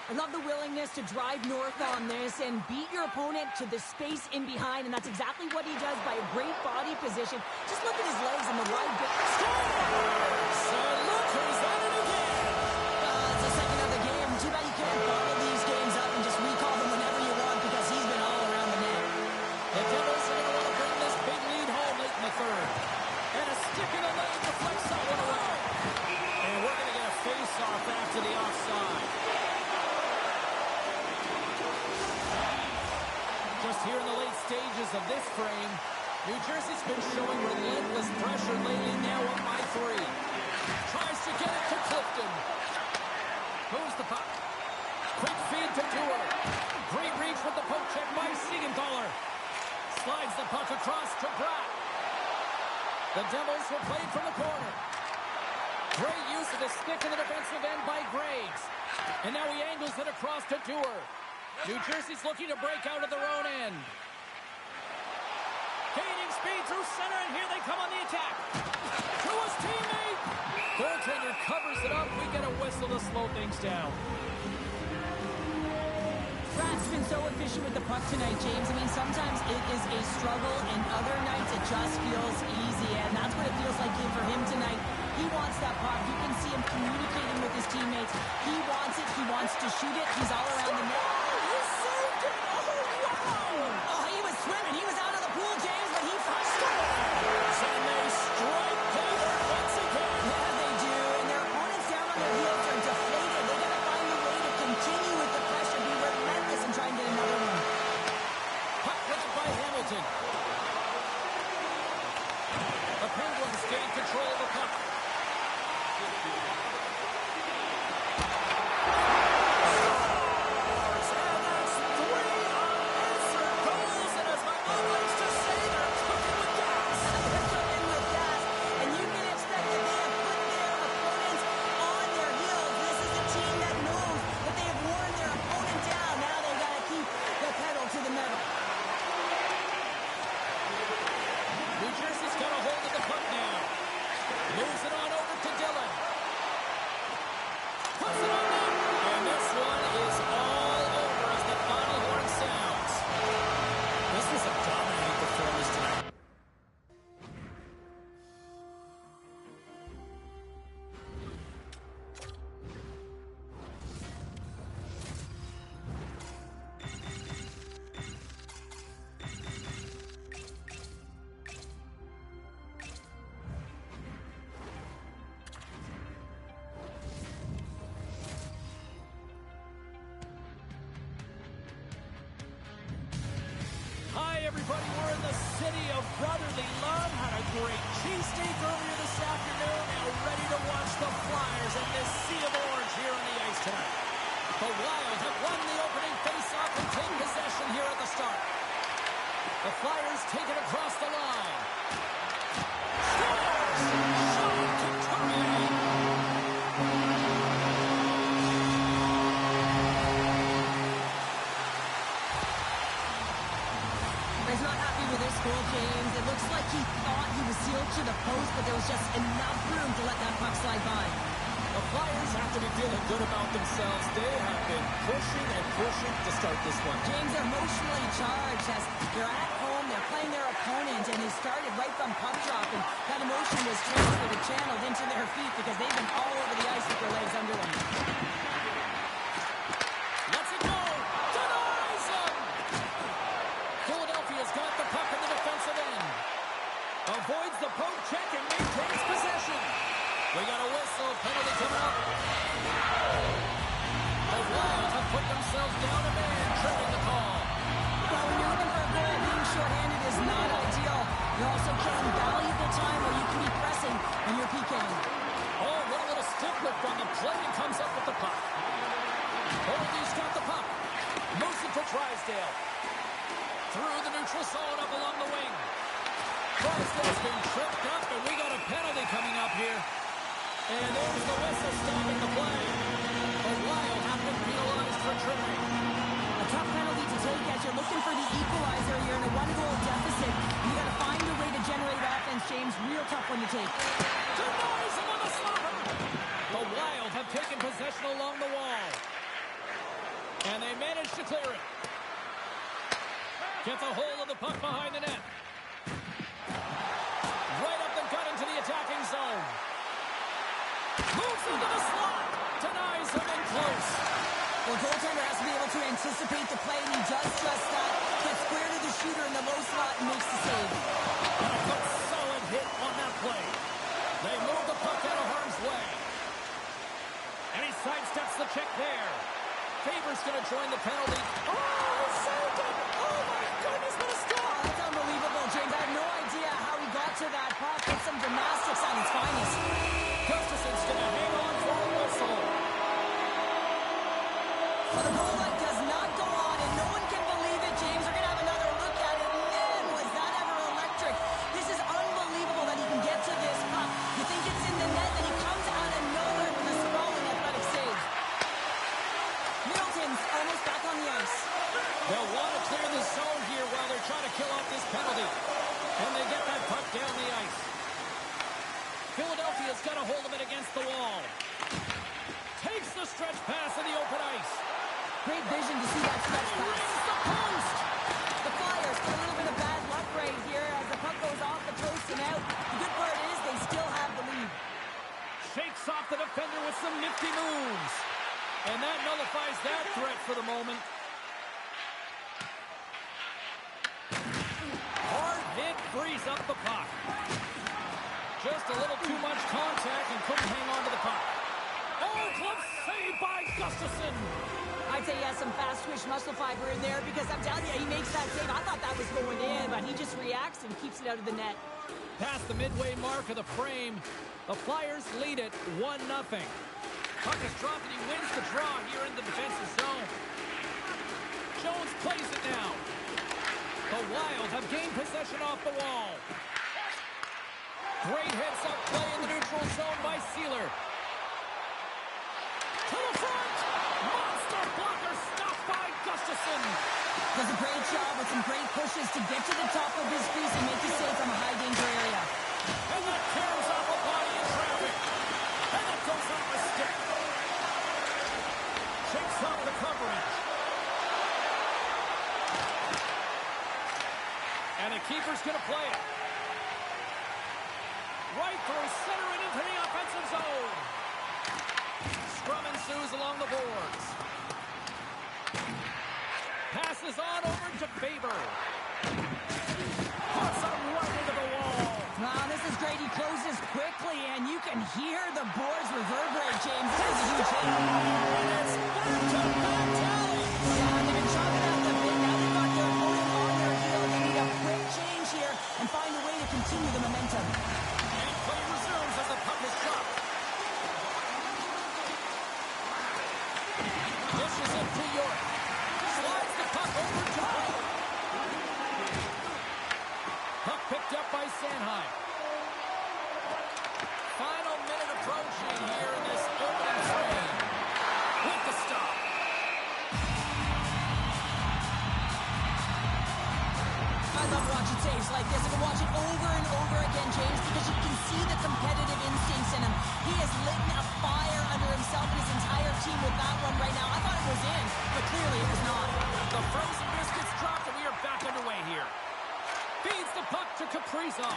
I love the willingness to drive north on this and beat your opponent to the space in behind, and that's exactly what he does by a great body position. Just look at his legs and the wide bit. Scores! And look who's at it again! It's the second of the game. Too bad you can't bottle these games up and just recall them whenever you want because he's been all around the net. The Devils are going to want to bring this big lead home late in the third. And a stick in the lane deflects that one around. And we're going to get a face-off after the offside. Just here in the late stages of this frame, New Jersey's been showing relentless pressure lately, now up by 3. Tries to get it to Clifton. Moves the puck. Quick feed to Dewar. Great reach with the poke check by Siegenthaler. Slides the puck across to Pratt. The Devils will play from the corner. Great use of the stick in the defensive end by Graves. And now he angles it across to Dewar. New Jersey's looking to break out of their own end. Gaining speed through center, and here they come on the attack. To his teammate. Goaltender covers it up. We get a whistle to slow things down. Pratt's been so efficient with the puck tonight, James. I mean, sometimes it is a struggle, and other nights it just feels easy, and that's what it feels like for him tonight. He wants that puck. You can see him communicating with his teammates. He wants it. He wants to shoot it. He's all around the net. He saved it! Oh, wow! Oh, he was swimming. He was out of the pool, James, but he first. And they strike Hayward once again. Yeah, they do, and their opponents down on their heels are deflated. They got to find a way to continue with the pressure, be relentless, and try and get another one. Puck picked by Hamilton. The Penguins gain control of the puck. Everybody, we're in the city of brotherly love. Had a great cheesesteak earlier this afternoon. Now ready to watch the Flyers in this sea of orange here on the ice tonight. The Wild have won the opening faceoff and take possession here at the start. The Flyers take it across the line. Scores! Sean Couturier! He's not happy with this goal, James. It looks like he thought he was sealed to the post, but there was just enough room to let that puck slide by. The Flyers have to be feeling good about themselves. They have been pushing and pushing to start this one. James, emotionally charged as they're at home, they're playing their opponent, and they started right from puck drop, and that emotion was transferred and channeled into their feet because they've been all over the ice with their legs under them. Let's it go! Denies him! Philadelphia's got the puck in the defensive end. Avoids the poke check and maintains possession. We got a whistle, penalty coming up. The Wild have put themselves down a man, tripping the call. Well, when you're looking for a goal, being shorthanded is not ideal. You're also killing valuable time where you can be pressing when you're PKing. Oh, what a little stick lift on the plate and comes up with the puck. Oldie's got the puck. Moves it to Drysdale. Through the neutral zone up along the wing. Drysdale's been tripped up, and we got a penalty coming up here. And there's the whistle stopping the play. The Wild have been penalized for tripping. A tough penalty to take as you're looking for the equalizer. You're in a one-goal deficit. You got to find a way to generate offense, James. Real tough one to take. Denies him on the slapper. The Wild have taken possession along the wall. And they manage to clear it. Gets a hold of the puck behind the net. Right up the gut into the attacking zone. Moves into the slot. Denies him in close. Well, goaltender has to be able to anticipate the play, and he does just that. Gets square to the shooter in the low slot and makes the save. And a good solid hit on that play. They move the puck out of harm's way. And he sidesteps the check there. Faber's going to join the penalty. Oh, he saved it! Oh, my goodness, what a stop! That's unbelievable, James. I have no idea how he got to that puck. It's some gymnastics on its finest. Gustafson's going to hang on for a whistle. Well, the goal line does not go on, and no one can believe it, James. We're going to have another look at it. Man, was that ever electric. This is unbelievable that he can get to this puck. You think it's in the net, and he comes out of nowhere with a sprawling athletic save. Middleton's almost back on the ice. They'll want to clear the zone here while they're trying to kill off this penalty. And they get that puck down the ice. Philadelphia's got a hold of it against the wall. Takes the stretch pass in the open ice. Great vision to see that stretch pass. Wins the post. The Flyers get a little bit of bad luck right here as the puck goes off the post and out. The good part is they still have the lead. Shakes off the defender with some nifty moves. And that nullifies that threat for the moment. Hard hit frees up the puck. Just a little too much contact and couldn't hang on to the puck. Oh, glove saved by Gustafsson. I'd say he has some fast twitch muscle fiber in there because I'm telling you, he makes that save. I thought that was going in, but he just reacts and keeps it out of the net. Past the midway mark of the frame, the Flyers lead it 1-0. Puck is dropped and he wins the draw here in the defensive zone. Jones plays it now. The Wild have gained possession off the wall. Great heads-up play in the neutral zone by Sealer. To the front! Monster blocker stopped by Gustafsson. Does a great job with some great pushes to get to the top of his crease and make a save from a high-danger area. And that tears off a body in traffic. And that goes off a stick. Shakes off the coverage. And the keeper's going to play it. Right through center and into the offensive zone. Scrum ensues along the boards. Passes on over to Faber. Puts him right into the wall. Wow, this is great. He closes quickly, and you can hear the boards reverberate, James. This is a huge hit. And it's back-to-back tallies. Yeah, they've been chopping out the bit. Now they've got their opponent on their heels. They need a quick change here and find a way to continue the momentum. And play resumes as the puck is dropped. Dishes it to York. Slides the puck over to Ball. Puck picked up by Sanheim. Final minute approaching here in this opening frame. With the stop. I love watching saves like this. I can watch it over and over again, James, because you can see the competitive instincts in him. He has lit a fire under himself and his entire team with that one right now. I thought it was in, but clearly it was not. The frozen biscuits dropped and we are back underway here. Feeds the puck to Kaprizov.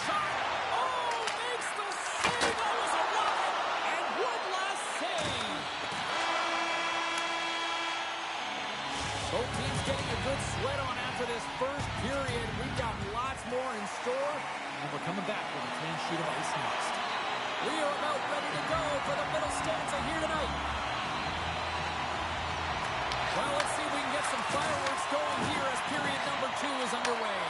Shot. Oh, makes the save. That was a rocket. And one last save. Both teams getting a good sweat on after this first period. We've got lots more in store. And we're coming back with a clean sheet of ice next. We are about ready to go for the middle stanza here tonight. Well, let's see if we can get some fireworks going here as period number 2 is underway.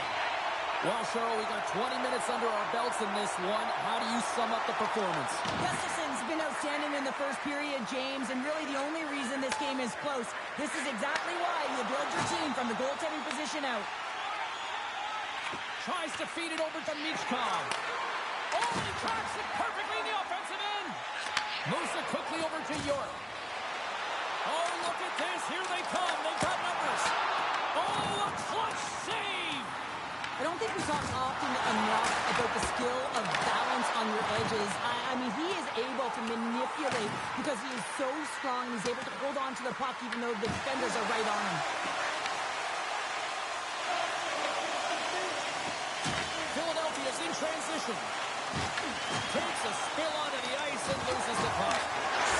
Well, Cheryl, we got 20 minutes under our belts in this one. How do you sum up the performance? Gustafsson's been outstanding in the first period, James, and really the only reason this game is close. This is exactly why you build your team from the goaltending position out. Tries to feed it over to Michkov. Oh, he tracks it perfectly in the offensive end. Moves it quickly over to York. Oh, look at this. Here they come. They've got numbers. Oh, a clutch save. I don't think we talk often enough about the skill of balance on your edges. I mean, he is able to manipulate because he is so strong. He's able to hold on to the puck even though the defenders are right on him. Philadelphia's in transition. Takes a spill onto the ice and loses the puck.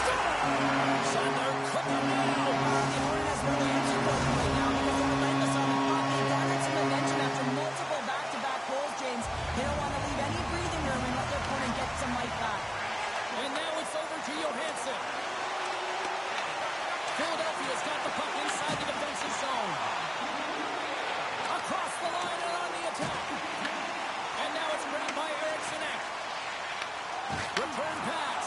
Scores! And they're cooking now. The Hornet has really answered those right now because they're relentless on the puck. They garnered some momentum after multiple back-to-back goals, James. They don't want to leave any breathing room and let their opponent get some life back. And now it's over to Johansson. Philadelphia's got the puck inside the defensive zone. Across the line and on the attack. And now it's grabbed by Eriksson Ek. Return pass.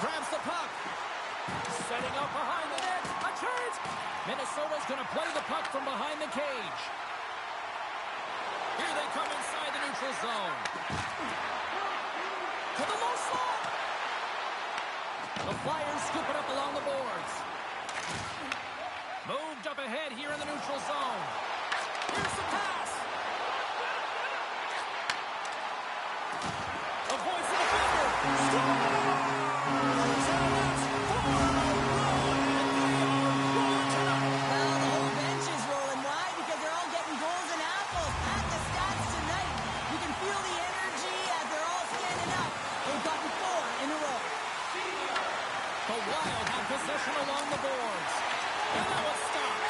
Grabs the puck. Setting up behind the net. A chance. Minnesota's going to play the puck from behind the cage. Here they come inside the neutral zone. To the low slot. The Flyers scoop it up along the boards. Moved up ahead here in the neutral zone. Here's the pass. Avoids the defender. Well, the whole bench is rolling. Why? Because they're all getting goals and apples. At the stats tonight, you can feel the energy as they're all standing up. They've gotten 4 in a row. The Wild have possession along the boards. And now it's stopped.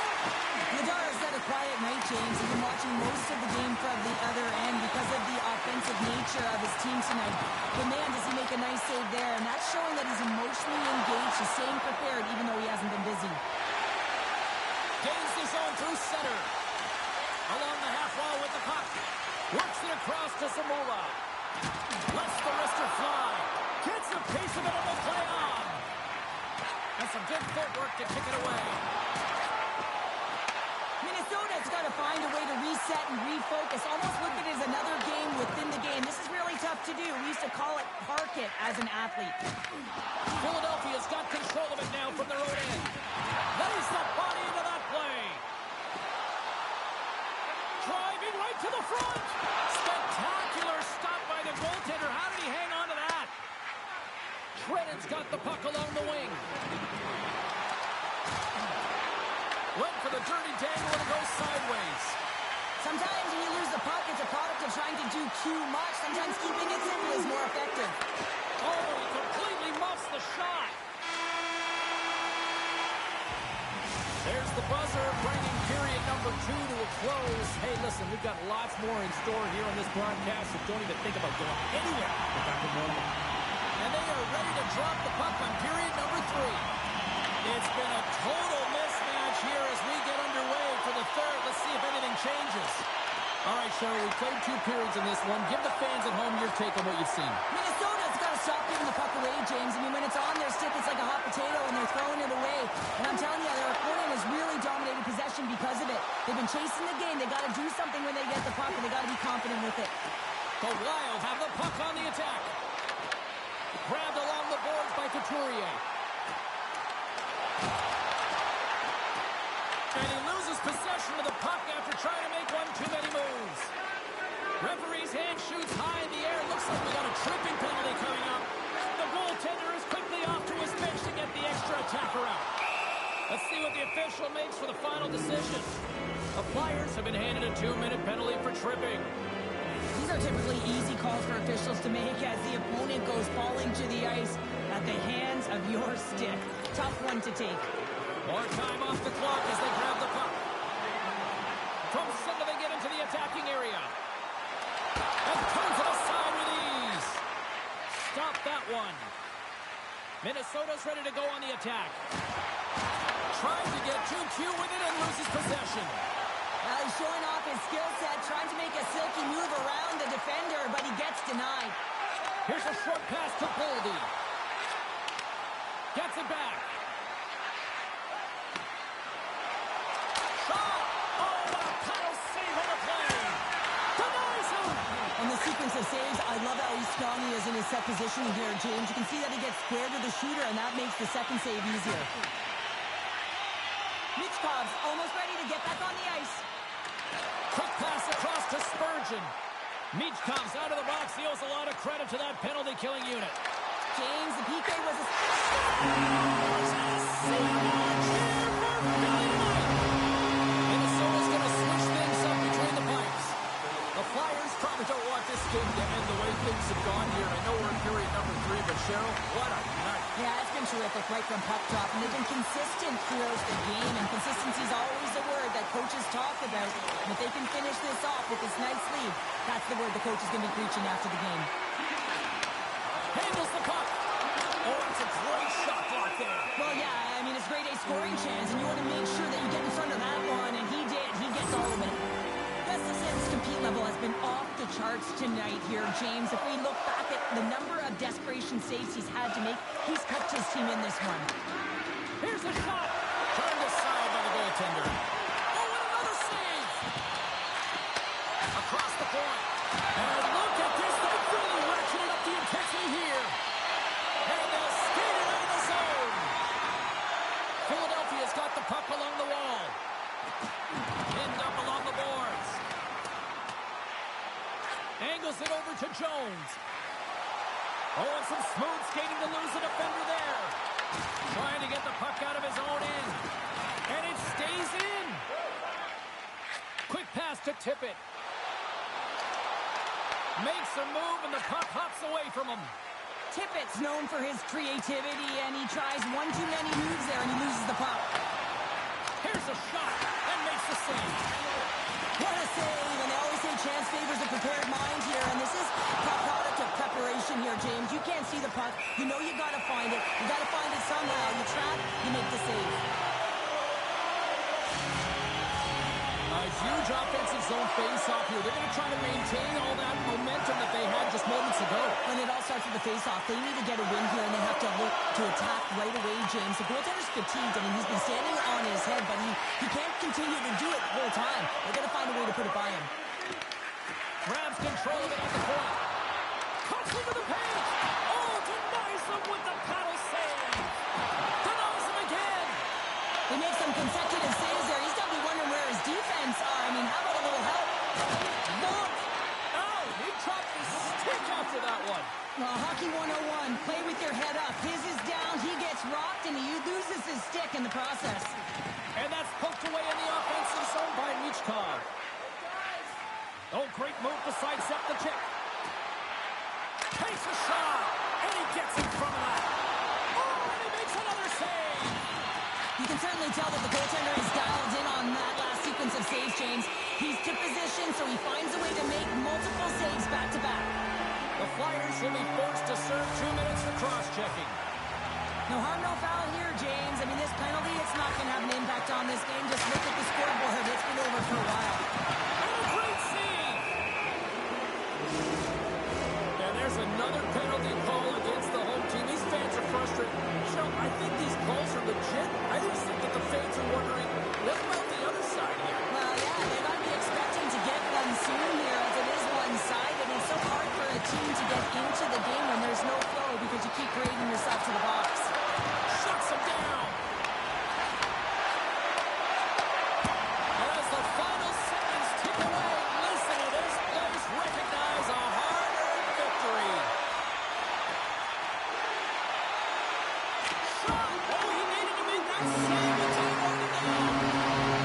Nadar has had a quiet night, James. He's been watching most of the game from the other end because of the offensive nature of his team tonight. But man, does he make a nice save there. And that's showing that he's emotionally engaged. He's staying prepared even though he hasn't been busy. Gains the zone through center. Along the half wall with the puck. Works it across to Zamula. Lets the wrister fly. Gets a piece of it and will play on. And some good footwork to kick it away. Minnesota's got to find a way to reset and refocus. Almost look at it as another game within the game. This is really tough to do. We used to call it park it as an athlete. Philadelphia's got control of it now from their own end. Lays the body into that play. Driving right to the front. Spectacular stop by the goaltender. How did he hang on to that? Trenin's got the puck along the wing. Went for the dirty dangle and it goes sideways. Sometimes when you lose the puck, it's a product of trying to do too much. Sometimes keeping it simple is more effective. Oh, he completely muffs the shot. There's the buzzer, bringing period number 2 to a close. Hey, listen, we've got lots more in store here on this broadcast, so don't even think about going anywhere. We're back to normal. And they are ready to drop the puck on period number 3. It's been a total mismatch here as we get underway for the third. Let's see if anything changes. All right, Cheryl, we've played 2 periods in this one. Give the fans at home your take on what you've seen. Minnesota's got to stop giving the puck away, James. I mean, when it's on their stick, it's like a hot potato, and they're throwing it away. And I'm telling you, their opponent has really dominated possession because of it. They've been chasing the game. They got to do something when they get the puck, and they got to be confident with it. The Wild have the puck on the attack. Grabbed along the boards by Couturier. And he loses possession of the puck after trying to make one too many moves. Referee's hand shoots high in the air. Looks like we got a tripping penalty coming up. The goaltender is quickly off to his bench to get the extra attacker out. Let's see what the official makes for the final decision. The Flyers have been handed a 2-minute penalty for tripping. These are typically easy calls for officials to make as the opponent goes falling to the ice at the hands of your stick. Tough one to take. More time off the clock as they grab the puck. From center they get into the attacking area. And turns it aside with ease. Stop that one. Minnesota's ready to go on the attack. Trying to get too cute with it and loses possession. Well, he's showing off his skill set, trying to make a silky move around the defender, but he gets denied. Here's a short pass to Boldy. Gets it back. Shot! Oh, what a paddle save on the play! Denies him! And the sequence of saves, I love how strong he is in his set positioning here, James. You can see that he gets square to the shooter, and that makes the second save easier. Michkov's almost ready to get back on the ice. Quick pass across to Spurgeon. Meach comes out of the box. He owes a lot of credit to that penalty-killing unit. James, the PK was a... Minnesota's going to switch things up between the pipes. The Flyers probably don't want this game to end the way things have gone here. I know we're in period number 3, but Cheryl, what a night. Yeah, it's been terrific right from puck drop, and they've been consistent throughout the game, and consistency is always a word that coaches talk about. And if they can finish this off with this nice lead, that's the word the coach is going to be preaching after the game. Handles the puck. Oh, it's a great shot block there. Well, yeah, I mean, it's grade A scoring chance, and you want to make sure that you get in front of that one, and he did. He gets all of it. Gustafson's compete level has been off the charts tonight here, James. If we look back at the number of desperation saves he's had to make, he's kept his team in this one. Here's a shot. Turned aside by the goaltender. Oh, and another save. Across the point. And look at this. They're really ratcheting up the intensity here. And they'll skate it out of the zone. Philadelphia's got the puck along the wall. Pinned up along the boards. Angles it over to Jones. Oh, and some smooth skating to lose the defender there. Trying to get the puck out of his own end. And it stays in. Quick pass to Tippett. Makes a move and the puck hops away from him. Tippett's known for his creativity, and he tries one too many moves there, and he loses the puck. Here's a shot and makes the save. What a save, and they always say chance favors a prepared mind here, and this possession here, James. You can't see the puck. You know you got to find it. You got to find it somehow. You trap, you make the save. A huge offensive zone face-off here. They're going to try to maintain all that momentum that they had just moments ago. And it all starts with the face-off. They need to get a win here, and they have to look to attack right away, James. The goaltender's fatigued. I mean, he's been standing on his head, but he can't continue to do it the whole time. They're going to find a way to put it by him. Grabs control of it at the point. Cuts into the paint. Oh, denies him with the paddle save. Denies him again. He makes some consecutive saves there. He's got to be wondering where his defense are. I mean, how about a little help? Look. Oh, he dropped his stick after that one. Well, Hockey 101, play with your head up. His is down, he gets rocked, and he loses his stick in the process. And that's poked away in the offensive zone by Michkov. Oh, great move to sidestep the check. Takes a shot, and he gets in front of that. Oh, and he makes another save. You can certainly tell that the goaltender is dialed in on that last sequence of saves, James. He's to position, so he finds a way to make multiple saves back-to-back. The Flyers will be forced to serve 2 minutes for cross-checking. No harm, no foul here, James. I mean, this penalty, it's not going to have an impact on this game. Just look at the scoreboard. It's been over for a while. And a great save! And there's another penalty call against the home team. These fans are frustrated. Joe, I think these calls are legit. I just think that the fans are wondering, what about the other side here? Well, yeah, they got to be expecting to get one soon here, as it is one-sided. It's so hard for a team to get into the game when there's no flow because you keep parading yourself to the box. Shuts him down. And as the final seconds tick away, listen to this place recognize a hard-earned victory. Shot! Oh, he needed to make that save to take over the game.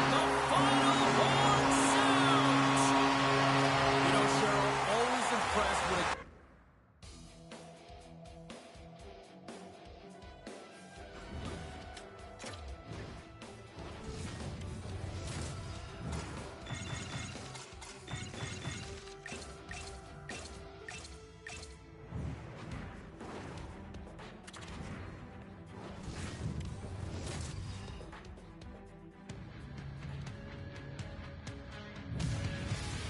The final horn sounds. You know, Cheryl, always impressed with a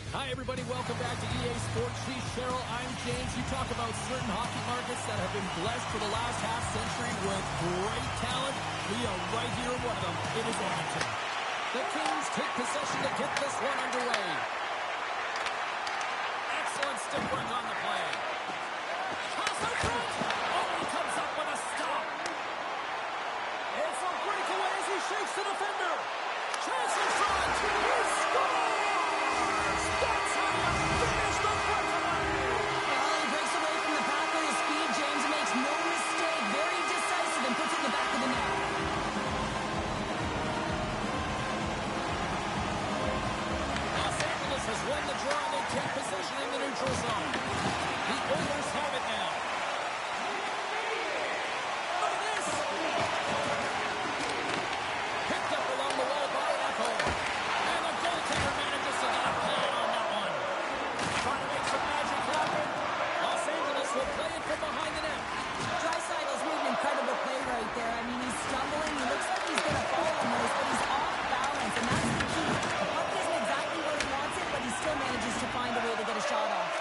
Hi, everybody. Welcome back to EA Sports. She's Cheryl. I'm James. You talk about certain hockey markets that have been blessed for the last half-century with great talent. We are right here in one of them. It is Edmonton. The Kings take possession to get this one underway. Excellent stick work on the play. Toss out front. Oh, he comes up with a stop. It's a breakaway as he shakes the defender. Chance in front. He scores! That's how you finish the breakaway! Well, he breaks away from the pack with his speed. James makes no mistake. Very decisive and puts it in the back of the net. Los Angeles has won the draw. They take possession in the neutral zone. The Oilers have it now. Look at this! Picked up along the wall by Echo. And the goaltender manages to get a pad on that one. Trying to make some magic happen. Los Angeles will play it from behind the net. Draisaitl's made an incredible play right there. I mean, he's stumbling. He looks like he's going to fall on this, but he's off balance, and that's the key. The puck isn't exactly where he wants it, but he still manages to find a way to get a shot off.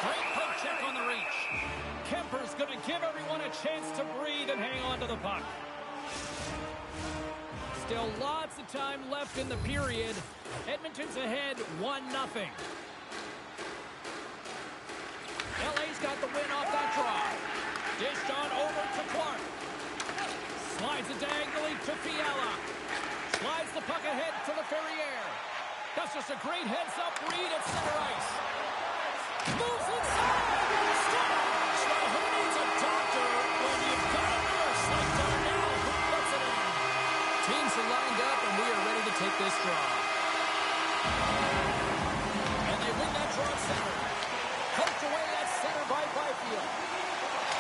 Great poke check on the reach. Kemper's going to give everyone a chance to breathe and hang on to the puck. Still lots of time left in the period. Edmonton's ahead 1-0. LA's got the win off that draw. Dished on over to Clark. Slides it diagonally to Fiala. Slides the puck ahead to the Ferrier. That's just a great heads-up read at center ice. Moves inside. Stops. Now who needs a doctor when you've got a nurse like Darnell who puts it in? Teams are lined up, and we are ready to take this draw. And they win that draw at center. Poked away at center by Byfield.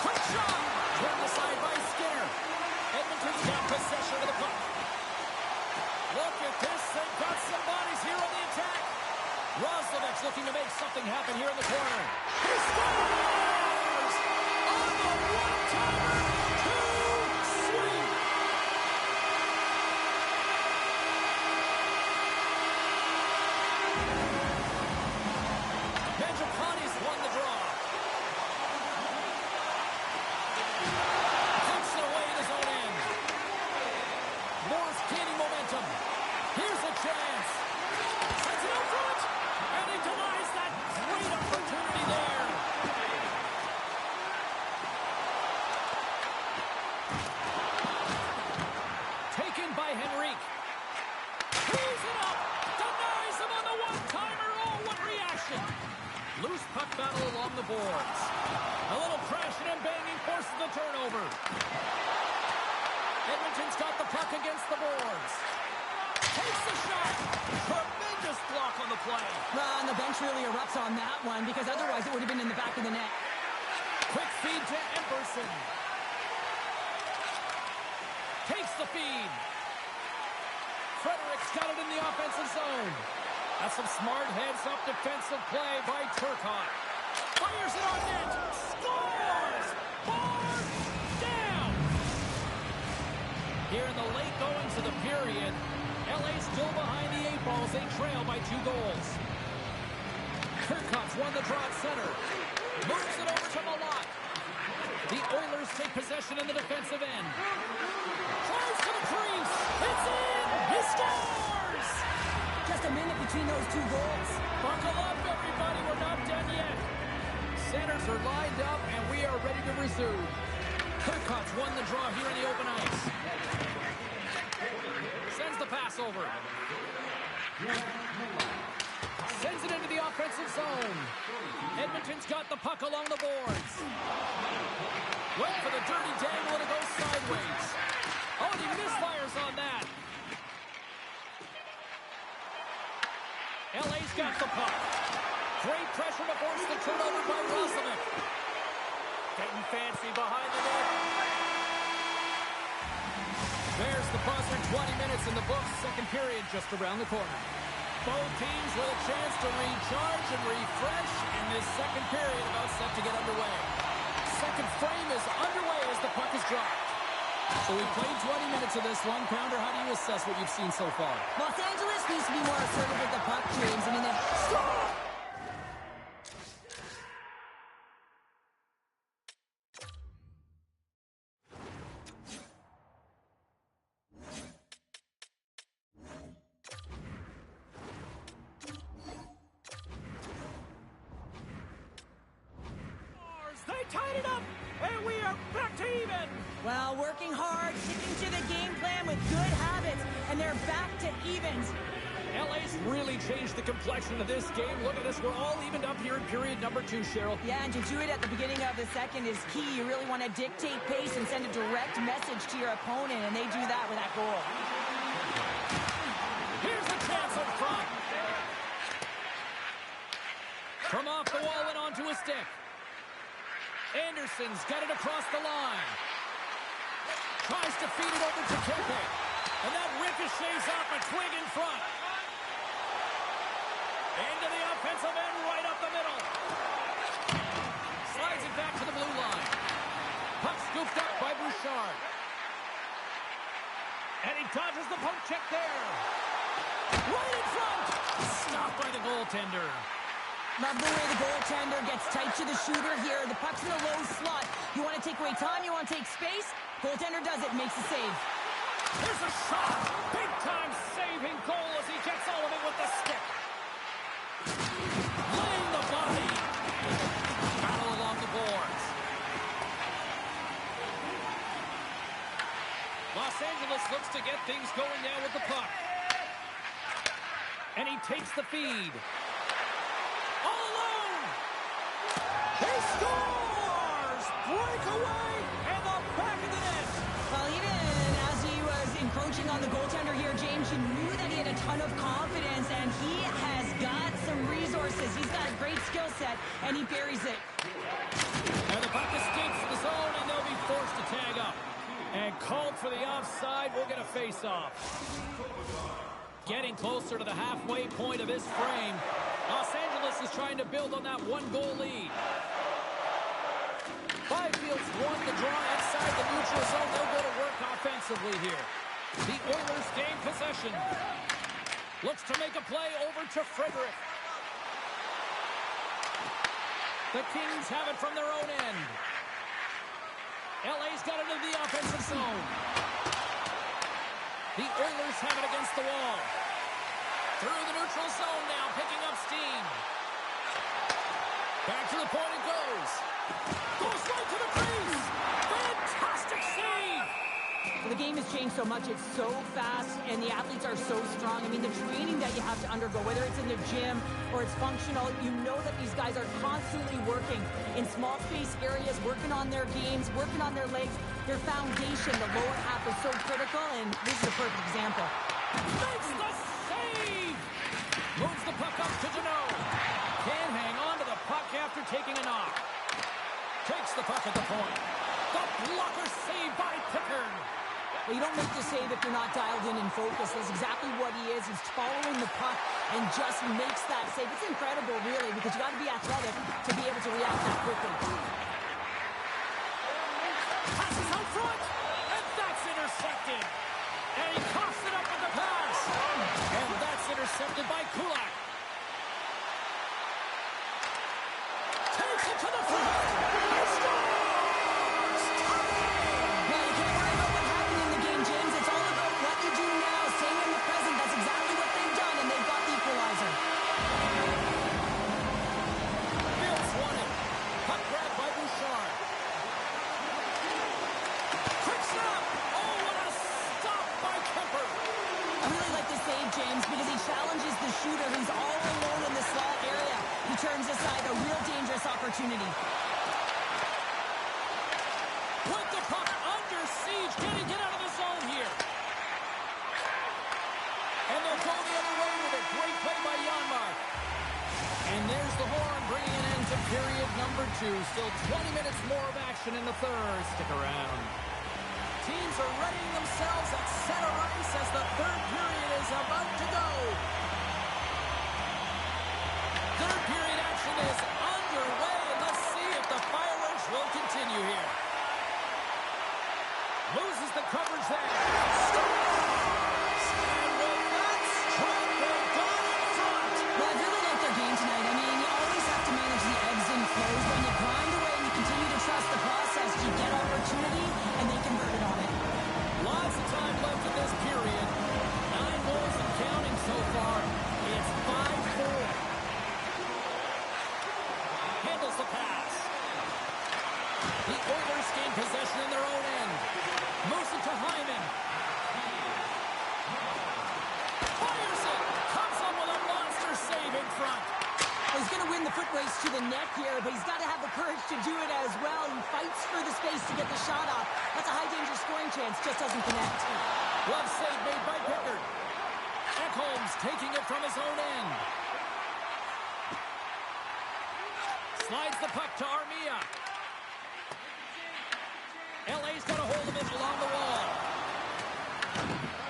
Quick shot. Turned aside by Skinner. Edmonton's got possession of the puck. Look at this. They've got some bodies here on the attack. Roslovic's looking to make something happen here in the corner. He scores! On the one-timer, too sweet! Mangiapane's won the draw. Pumps it away in his own end. Moore's gaining momentum. Here's a chance. Sends it out front. And he denies that great opportunity there. Taken by Henrique. He's it up. Denies him on the one-timer. Oh, what reaction. Loose puck battle along the boards. A little crashing and banging forces the turnover. Edmonton's got the puck against the boards. Takes the shot. Tremendous block on the play. Well, and the bench really erupts on that one because otherwise it would have been in the back of the net. Quick feed to Emberson. Takes the feed. Frederic's got it in the offensive zone. That's some smart heads-up defensive play by Turcotte. Fires it on net. Scores! Bar down! Here in the late goings of the period, LA still behind the 8 balls. They trail by 2 goals. Turcotte's won the draw at center. Moves it over to Malott. The Oilers take possession in the defensive end. Tries to the crease. It's in! He scores! Just a minute between those 2 goals. Buckle up, everybody. We're not done yet. Centers are lined up, and we are ready to resume. Turcotte's won the draw here in the open ice. Sends the pass over. Sends it into the offensive zone. Edmonton's got the puck along the boards. Went for the dirty dangle and it goes sideways. Oh, and he misfires on that. LA's got the puck. Great pressure to force the turnover by Roslovic. Getting fancy behind the net. There's the buzzer. 20 minutes in the books. Second period just around the corner. Both teams with a chance to recharge and refresh, and this second period about set to get underway. Second frame is underway as the puck is dropped. So we played 20 minutes of this one. Pounder, how do you assess what you've seen so far? Los Angeles needs to be more assertive with the puck, James. I mean, they... They tied it up, and we are back to even. Well, working hard, sticking to the game plan with good habits, and they're back to evens. LA's really changed the complexion of this game. Look at this. We're all evened up here in period number 2, Cheryl. Yeah, and to do it at the beginning of the second is key. You really want to dictate pace and send a direct message to your opponent, and they do that with that goal. Here's the chance up front. From off the wall and onto a stick. Anderson's got it across the line. Tries to feed it over to Kempe. And that ricochets off a twig in front. Into the offensive end, right up the middle. Slides it back to the blue line. Puck scooped up by Bouchard. And he dodges the poke check there. Right in front. Stopped by the goaltender. Love the way the goaltender gets tight to the shooter here. The puck's in a low slot. You want to take away time, you want to take space. Goaltender does it, makes the save. There's a shot. Big-time saving goal as he gets all of it with the stick. Laying the body. Battle along the boards. Los Angeles looks to get things going now with the puck. And he takes the feed. All alone. He scores! Breakaway and the back of the net. Well, even as he was encroaching on the goaltender here, James, you knew that he had a ton of confidence, and he has got some resources. He's got a great skill set, and he buries it. And the puck escapes the zone, and they'll be forced to tag up. And called for the offside. We'll get a face-off. Getting closer to the halfway point of this frame. Los Angeles is trying to build on that one-goal lead. Byfield's won the draw inside the neutral zone. They'll go to work offensively here. The Oilers gain possession. Looks to make a play over to Frederick. The Kings have it from their own end. LA's got it in the offensive zone. The Oilers have it against the wall. Through the neutral zone now, picking up steam. Back to the point it goes. Goes right to the crease. Fantastic save. The game has changed so much. It's so fast, and the athletes are so strong. I mean, the training that you have to undergo, whether it's in the gym or it's functional, you know that these guys are constantly working in small space areas, working on their games, working on their legs. Their foundation, the lower half, is so critical, and this is a perfect example. Makes the save! Moves the puck up to Jeannot. Can't hang on to the puck after taking a knock. Takes the puck at the point. The blocker save by Pickard. Well, you don't make the save if you're not dialed in and focused. That's exactly what he is. He's following the puck and just makes that save. It's incredible, really, because you got to be athletic to be able to react that quickly. Passes out front, and that's intercepted. And he coughs it up with the pass. And that's intercepted by Kulak. Takes it to the front. He scores! Well, you can't worry about what happened in the game, James. It's all about what you do now. Staying in the present. That's exactly what they've done, and they've got the equalizer. Bills won it. Puck grab by Bouchard. Quick stop. Oh, what a stop by Kemper. I really like this save, James, because he challenges the shooter who's all alone in the slot area. He turns aside a real dangerous opportunity. With the puck under siege. Can he get out of the zone here? And they'll go the other way with a great play by Janmark. And there's the horn, bringing an end to period number 2. Still 20 minutes more of action in the third. Stick around. Teams are readying themselves at center ice as the third period is about to go. Third period action is underway, and let's see if the fireworks will continue here. Loses the coverage there. Scores! And with that strike, they've gone in front. Well, I really like their game tonight. I mean, you always have to manage the ebbs and flows. When you grind away and you continue to trust the process, you get opportunity, and they converted on it. Lots of time left in this period. 9 goals and counting so far. It's 5-4. Handles the pass. The Oilers gain possession in their own end. Moves it to Hyman. Fires it. Comes up with a monster save in front. He's going to win the foot race to the net here, but he's got to have the courage to do it as well. He fights for the space to get the shot off. That's a high-danger scoring chance. Just doesn't connect. Glove save made by Pickard. Ekholm's taking it from his own end. Slides the puck to Armia. LA's got a hold of it along the wall.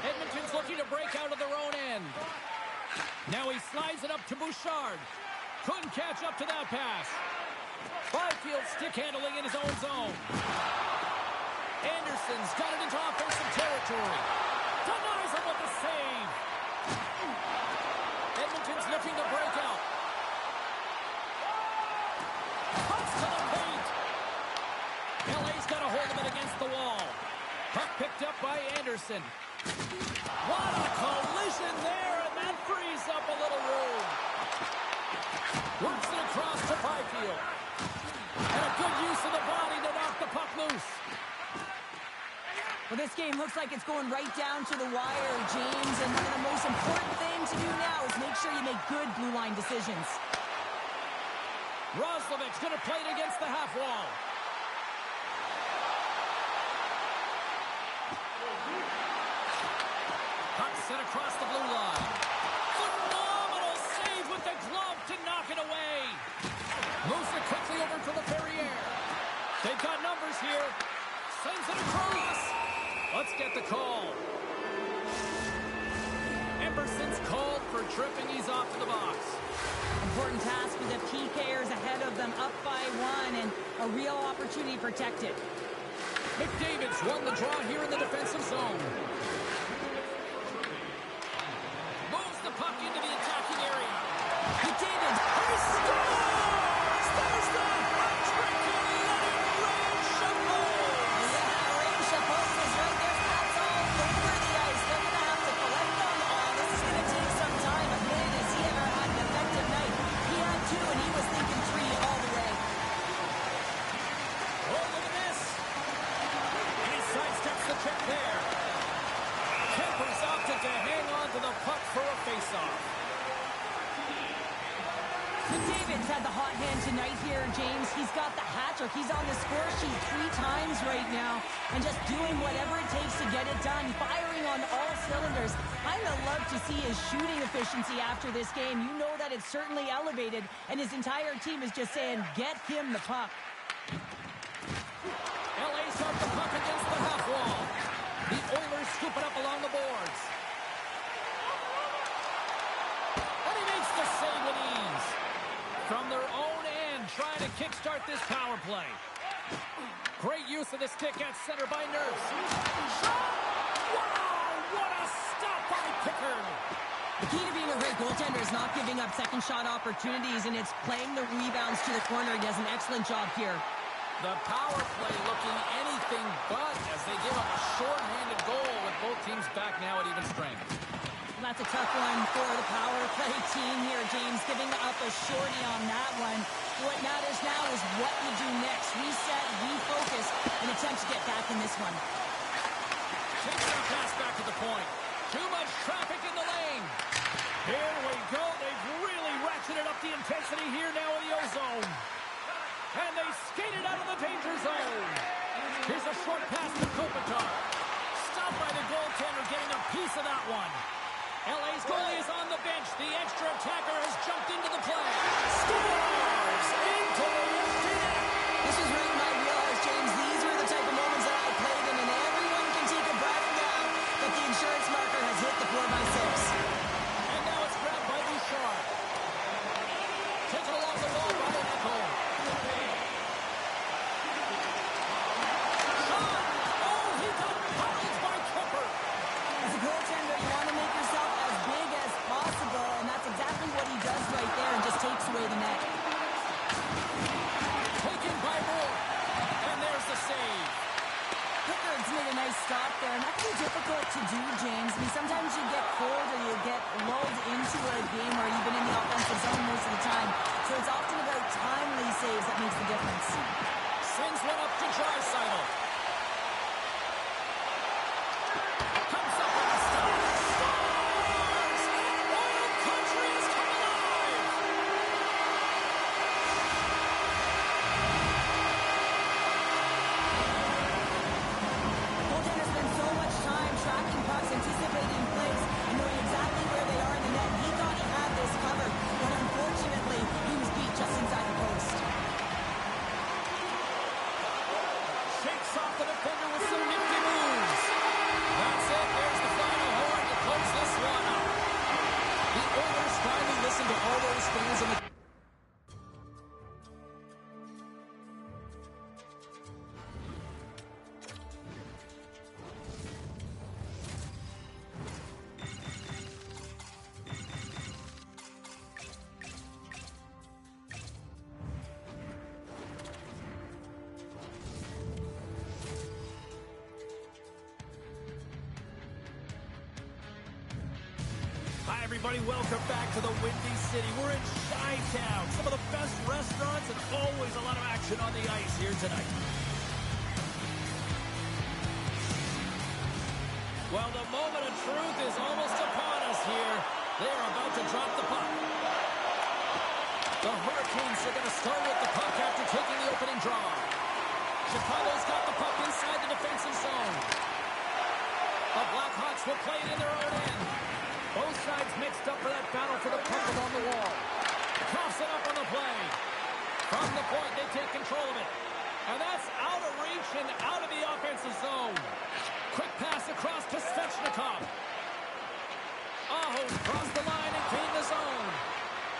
Edmonton's looking to break out of their own end. Now he slides it up to Bouchard. Couldn't catch up to that pass. Byfield stick handling in his own zone. Anderson's got it into offensive territory. Denies him with the save. Edmonton's looking to break out. Cuts to the paint. LA's got a hold of it against the wall. Puck picked up by Anderson. What a collision there, and that frees up a little room. Works it across to Byfield. And a good use of the body to knock the puck loose. Well, this game looks like it's going right down to the wire, James, and the most important thing to do now is make sure you make good blue line decisions. Roslovic's going to play it against the half wall. Puck set across the blue line. Phenomenal save with the glove to knock it away. Moves it quickly over to Laferriere. They've got numbers here. Sends it across. Let's get the call. Emerson's called for tripping. He's off to the box. Important task for the PKers ahead of them, up by 1, and a real opportunity protected. McDavid's won the draw here in the defensive zone. Moves the puck into the attacking area. McDavid, He scores! There's the hat-trick-letting Ray Chapeau! yeah, Ray Chapeau is right there. That's all over the ice. They're going to have to collect them all. This is going to take some time, but man, has he ever had an effective night. He had 2, and he was thinking 3 all the way. Oh, look at this. And he sidesteps the check there. Kemper's opted to hang on to the puck for a face-off. McDavid's had the hot hand tonight here, James. He's got the hat-trick. He's on the score sheet 3 times right now and just doing whatever it takes to get it done, firing on all cylinders. I'm going to love to see his shooting efficiency after this game. You know that it's certainly elevated, and his entire team is just saying, get him the puck. LA's got the puck against the half wall. The Oilers scoop it up along the boards. And he makes the save with ease. From their own end, trying to kickstart this power play. Great use of the stick at center by Nurse. Shot! Wow, what a stop by Pickard! The key to being a great goaltender is not giving up second shot opportunities, and it's playing the rebounds to the corner. He does an excellent job here. The power play looking anything but as they give up a short-handed goal with both teams back now at even strength. That's a tough one for the power play team here, James, giving up a shorty on that one. What matters now is what you do next. Reset, refocus, and attempt to get back in this one. Takes the pass back to the point. Too much traffic in the lane. Here we go. They've really ratcheted up the intensity here now in the O-zone. And they skated out of the danger zone. Here's a short pass to Kopitar. Stopped by the goaltender, getting a piece of that one. LA's goalie is on the bench. The extra attacker has jumped into the play. Scores! Into the empty net. This is right in my wheelhouse, James. These are the type of moments that I played in, and everyone can take a breath now that the insurance marker has hit the 4x6. And now it's grabbed by Bouchard. Taken along the wall by Nicole. Shot! Oh, he got pounded by Kemper. As a goaltender, you want to make yourself as big as possible, and that's exactly what he does right there and just takes away the net. Taken by Moore. And there's the save. Pickard's made a nice stop there, and that can be difficult to do, James. I mean, sometimes you get cold or you get lulled into a game or even in the offensive zone most of the time. So it's often about timely saves that makes the difference. Sends one up to Draisaitl. Comes up with a stop. Scores! Oil Country has come alive! Goaltender spends so much time tracking pucks, anticipating plays, and knowing exactly where they are in the net. He thought he had this covered, but unfortunately, he was beat just inside the post. Shakes off the defender with some nifty moves. That's it. There's the final horn to close this one up. The Oilers finally listen to all those fans in the... Hi, everybody. Welcome back to the Windy City. We're in Chi-Town. Some of the best restaurants and always a lot of action on the ice here tonight. Well, the moment of truth is almost upon us here. They're about to drop the puck. The Hurricanes are going to start with the puck after taking the opening draw. Chicago's got the puck inside the defensive zone. The Blackhawks will play it in their own end. Both sides mixed up for that battle for the puck along the wall. Toss it up on the play. From the point, they take control of it. And that's out of reach and out of the offensive zone. Quick pass across to Svechnikov. Aho crossed the line and gained the zone.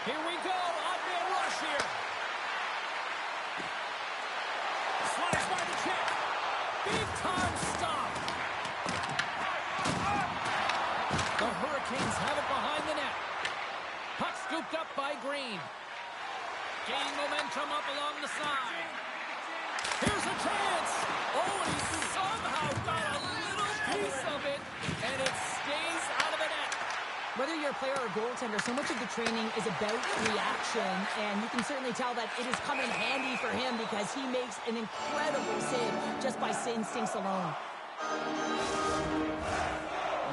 Here we Hurricanes have it behind the net. Puck scooped up by Green. Gaining momentum up along the side. Here's a chance. Oh, and he somehow got a little piece of it, and it stays out of the net. Whether you're a player or a goaltender, so much of the training is about reaction, and you can certainly tell that it has come in handy for him because he makes an incredible save just by instincts alone.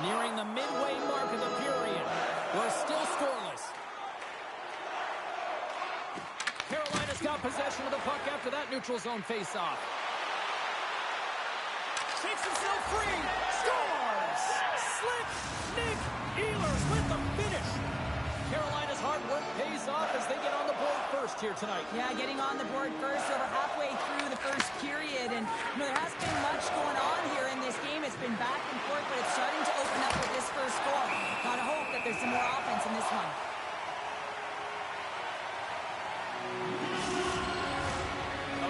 Nearing the midway mark of the period. We're still scoreless. Carolina's got possession of the puck after that neutral zone face-off. Shakes himself free. Scores! Slick Nick Ehlers with the finish. Carolina's hard work pays off as they get on the board first here tonight. Yeah, getting on the board first over halfway through the first period. And, there hasn't been much going on here in this game. It's been back and forth, but it's starting to open up with this first goal. Gotta hope that there's some more offense in this one.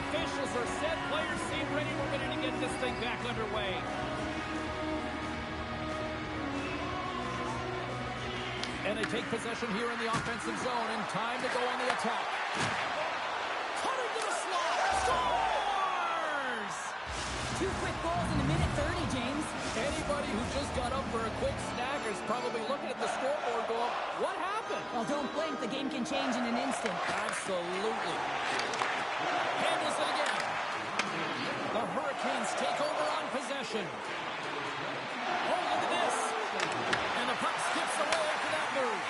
Officials are set. Players seem ready. We're ready to get this thing back underway. And they take possession here in the offensive zone, and time to go on the attack. Cut into the slot. Scores! 2 quick goals in a minute 30, James. Anybody who just got up for a quick snack is probably looking at the scoreboard going, what happened? Well, don't blink. The game can change in an instant. Absolutely. Handles it again. The Hurricanes take over on possession. Oh, look at this. And the puck skips away after that move.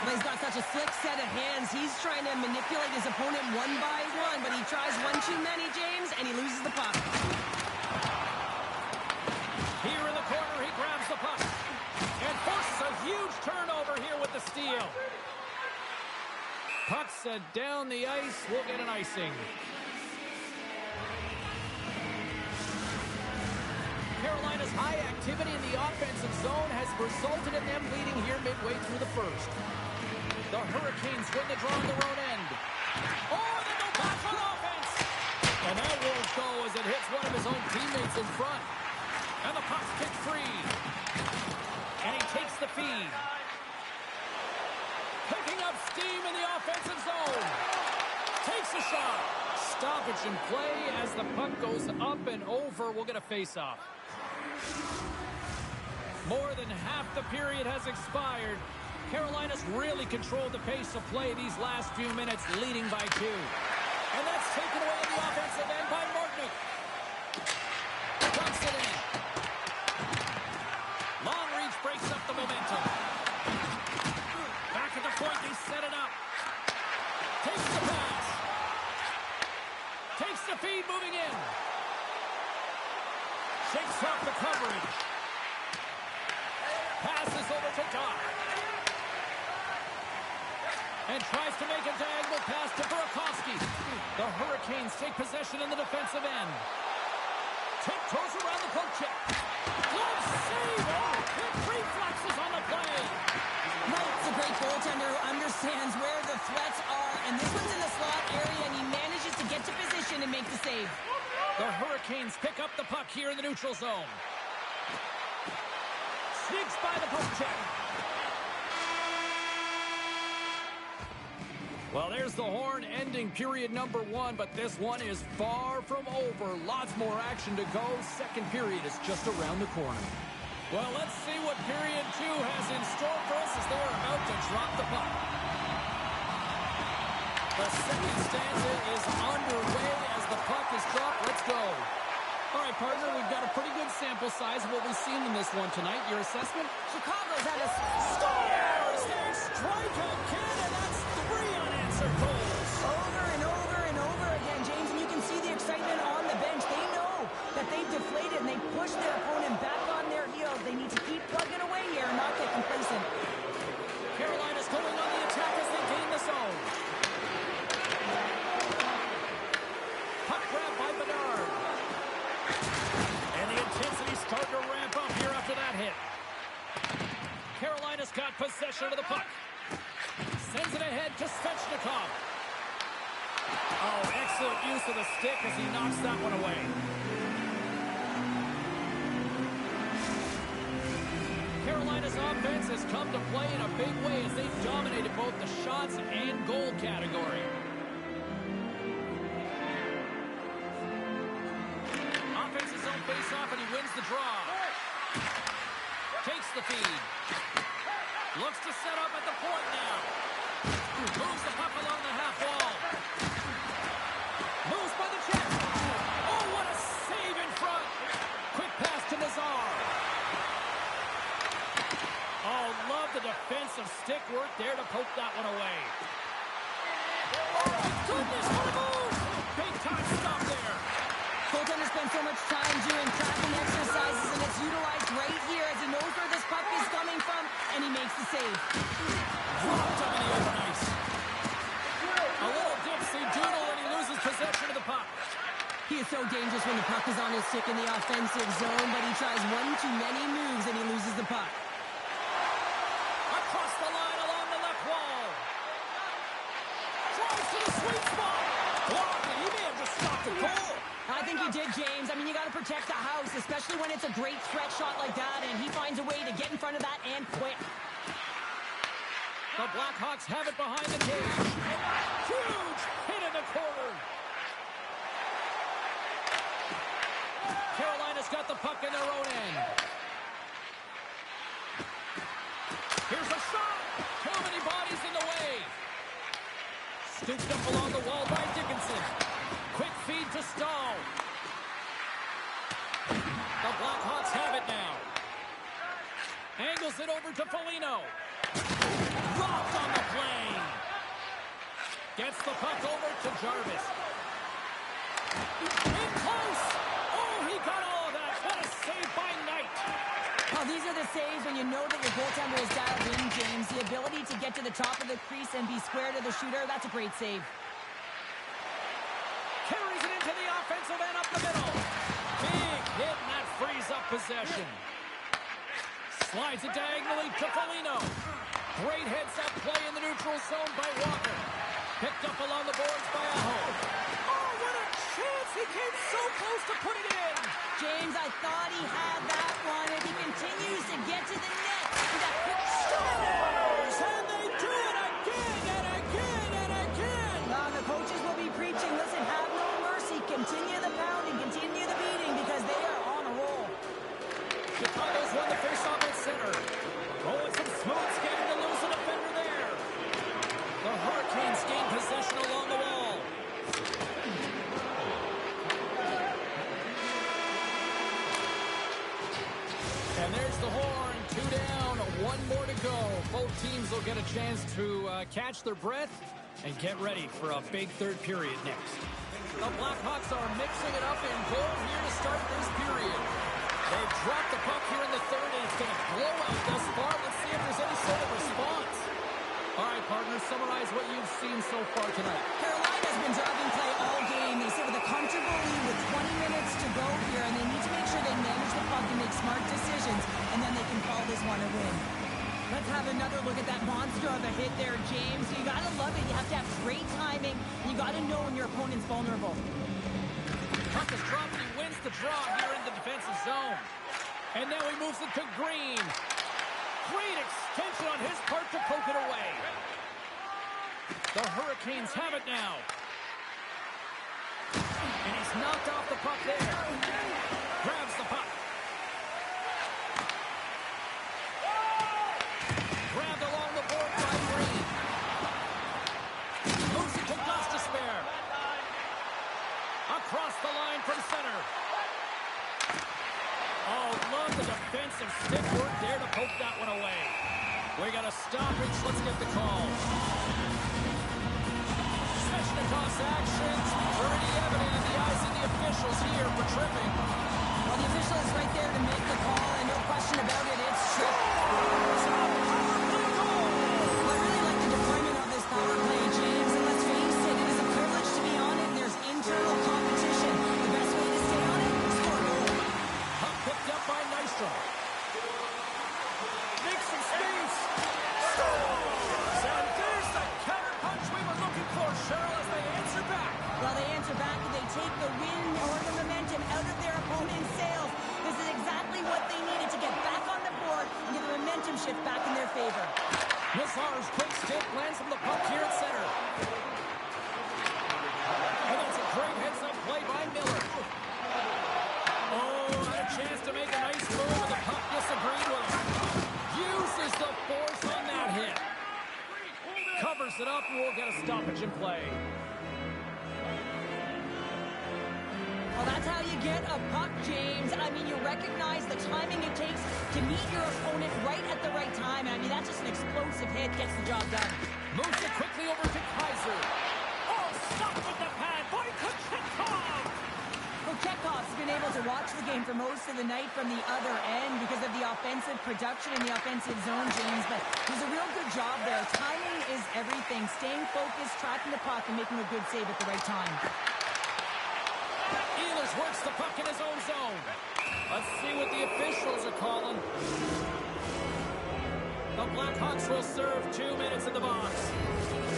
Well, he's got such a slick set of hands. He's trying to manipulate his opponent one by one, but he tries one too many, James, and he loses the puck. Here in the corner, he grabs the puck and forces a huge turnover here with the steal. Puck set down the ice. We'll get an icing. Carolina's high activity in the offensive zone has resulted in them leading here midway through the first. The Hurricanes win the draw on their own end. Oh, and then no back on offense. And that won't go as it hits one of his own teammates in front. And the puck's kicked free. And he takes the feed. Picking up steam in the offensive zone. Takes a shot. Stoppage in play as the puck goes up and over. We'll get a face-off. More than half the period has expired. Carolina's really controlled the pace of play these last few minutes, leading by 2. And that's taken away on the offensive end by Martinook. Dumps it in. Long reach breaks up the momentum. Back at the point, they set it up. Takes the pass. Takes the feed, moving in. Shakes off the coverage. Passes over to Doc. And tries to make a diagonal pass to Burakovsky. The Hurricanes take possession in the defensive end. Tiptoes around the poke check. Glove save! Oh, quick reflexes on the play. Knight's a great goaltender who understands where the threats are, and this one's in the slot area, and he manages to get to position and make the save. The Hurricanes pick up the puck here in the neutral zone. Sneaks by the poke check. Well, there's the horn ending period number 1, but this one is far from over. Lots more action to go. Second period is just around the corner. Well, let's see what period 2 has in store for us as they're about to drop the puck. The second stanza is underway as the puck is dropped. Let's go. All right, partner, we've got a pretty good sample size of what we've seen in this one tonight. Your assessment? Chicago's at a Scores! They strike again, and that's 3 unanswered goals. over and over and over again, James, and you can see the excitement on the bench. They know that they've deflated, and they push their opponent back on their heels. They need to keep plugging away here and not get complacent. Carolina's going on the attack as they gain the zone. Puck grab by Bedard. And the intensity's starting to ramp up here after that hit. Carolina's got possession of the puck. Sends it ahead to Svechnikov. Oh, excellent use of the stick as he knocks that one away. Carolina's offense has come come to play in a big way as they dominated both the shots and goal category. Offense's own face-off, and he wins the draw. Takes the feed. Looks to set up at the point now. Moves the puck along the half wall. Moves by the chest. Oh, what a save in front. Quick pass to Nazar. Oh, love the defensive stick work there to poke that one away. Oh, my goodness, what a move. Big time stop there. Goaltender spends so much time doing tracking exercises, and it's utilized right here as he knows where this puck is coming from, and he makes the save. Dropped him in the open ice. A little dipsy doodle, and he loses possession of the puck. He is so dangerous when the puck is on his stick in the offensive zone, but he tries one too many moves, and he loses the puck. Across the line along the left wall. Tries to the sweet spot. Blocked it. He may have just stopped the goal. I think he did, James. I mean, you got to protect the house, especially when it's a great threat shot like that, and he finds a way to get in front of that and quick. The Blackhawks have it behind the cage. Huge hit in the corner. Carolina's got the puck in their own end. Here's a shot. Too many bodies in the way. Scooped up along the wall by Dickinson. Quick feed to Stahl. The Blackhawks have it now. Angles it over to Foligno. Dropped on the plane. Gets the puck over to Jarvis. In close. Oh, he got all of that. What a save by Knight. Oh, these are the saves when you know that your goaltender is dialed in, James. The ability to get to the top of the crease and be square to the shooter, that's a great save. Carries it into the offensive end up the middle. Big hit, and that frees up possession. Slides it diagonally to Foligno. Great heads-up play in the neutral zone by Walker. Picked up along the boards by Aho. Oh, what a chance! He came so close to put it in. James, I thought he had that one. If he continues to get to the net, that quick stop. And they do it again and again and again. The coaches will be preaching, listen, have no mercy. Continue the pounding, continue the beating, because they are on a roll. Chicago's won the face-off at center. Rolling some smooth skating to lose the defender there. The Hurricanes gain possession along the wall. And there's the horn. 2 down, 1 more to go. Both teams will get a chance to catch their breath and get ready for a big third period next. The Blackhawks are mixing it up in goal here to start this period. They've dropped the puck here in the third, and it's been a blowout thus far. Let's see if there's any sort of response. All right, partners, summarize what you've seen so far tonight. Carolina's been driving play all game. They sit with a comfortable lead with 20 minutes to go here, and they need to make sure they manage the puck and make smart decisions, and then they can call this one a win. Let's have another look at that monster of a hit there, James. You got to love it. You have to have great timing, and you got to know when your opponent's vulnerable. Puck is dropped, and he wins the draw here in the defensive zone. And now he moves it to Green. Great extension on his part to poke it away. The Hurricanes have it now. And he's knocked off the puck there. Grabs the puck. Grabbed along the board by Green. Moves it to Gostisbehere. Across the line from center. Oh, love the defensive stick work there to poke that one away. We got a stoppage. Let's get the call. Svechnikov's actions pretty evident in the eyes of the officials here for tripping. Well, the official is right there to make the call, and no question about it, it's trip. I really like the deployment of this power play, James, and let's face it, it is a privilege to be on it, and there's internal competition. The best way to stay on it, score a goal. Puck picked up by Nystrom. Makes some space. Scores! And there's the counter punch we were looking for, Cheryl, as they answer back. Well, they answer back and they take the wind or the momentum out of their opponent's sails. This is exactly what they needed to get back on the board and get the momentum shift back favor. Nazar's quick stick lands from the puck here at center. And that's a great heads-up play by Miller. Oh, had a chance to make a nice move, and the puck disagreed with him. Uses the force on that hit. Covers it up, and we'll get a stoppage in play. Well, that's how you get a puck, James. I mean, you recognize the timing it takes to meet your opponent right at the right time. I mean, that's just an explosive hit, gets the job done. Moves it quickly over to Kaiser. Oh, stopped with the pad by Kochetkov. Kochetkov's been able to watch the game for most of the night from the other end because of the offensive production in the offensive zone, James. But there's a real good job there. Timing is everything. Staying focused, tracking the puck, and making a good save at the right time. Ehlers works the puck in his own zone. Let's see what the officials are calling. The Blackhawks will serve 2 minutes in the box.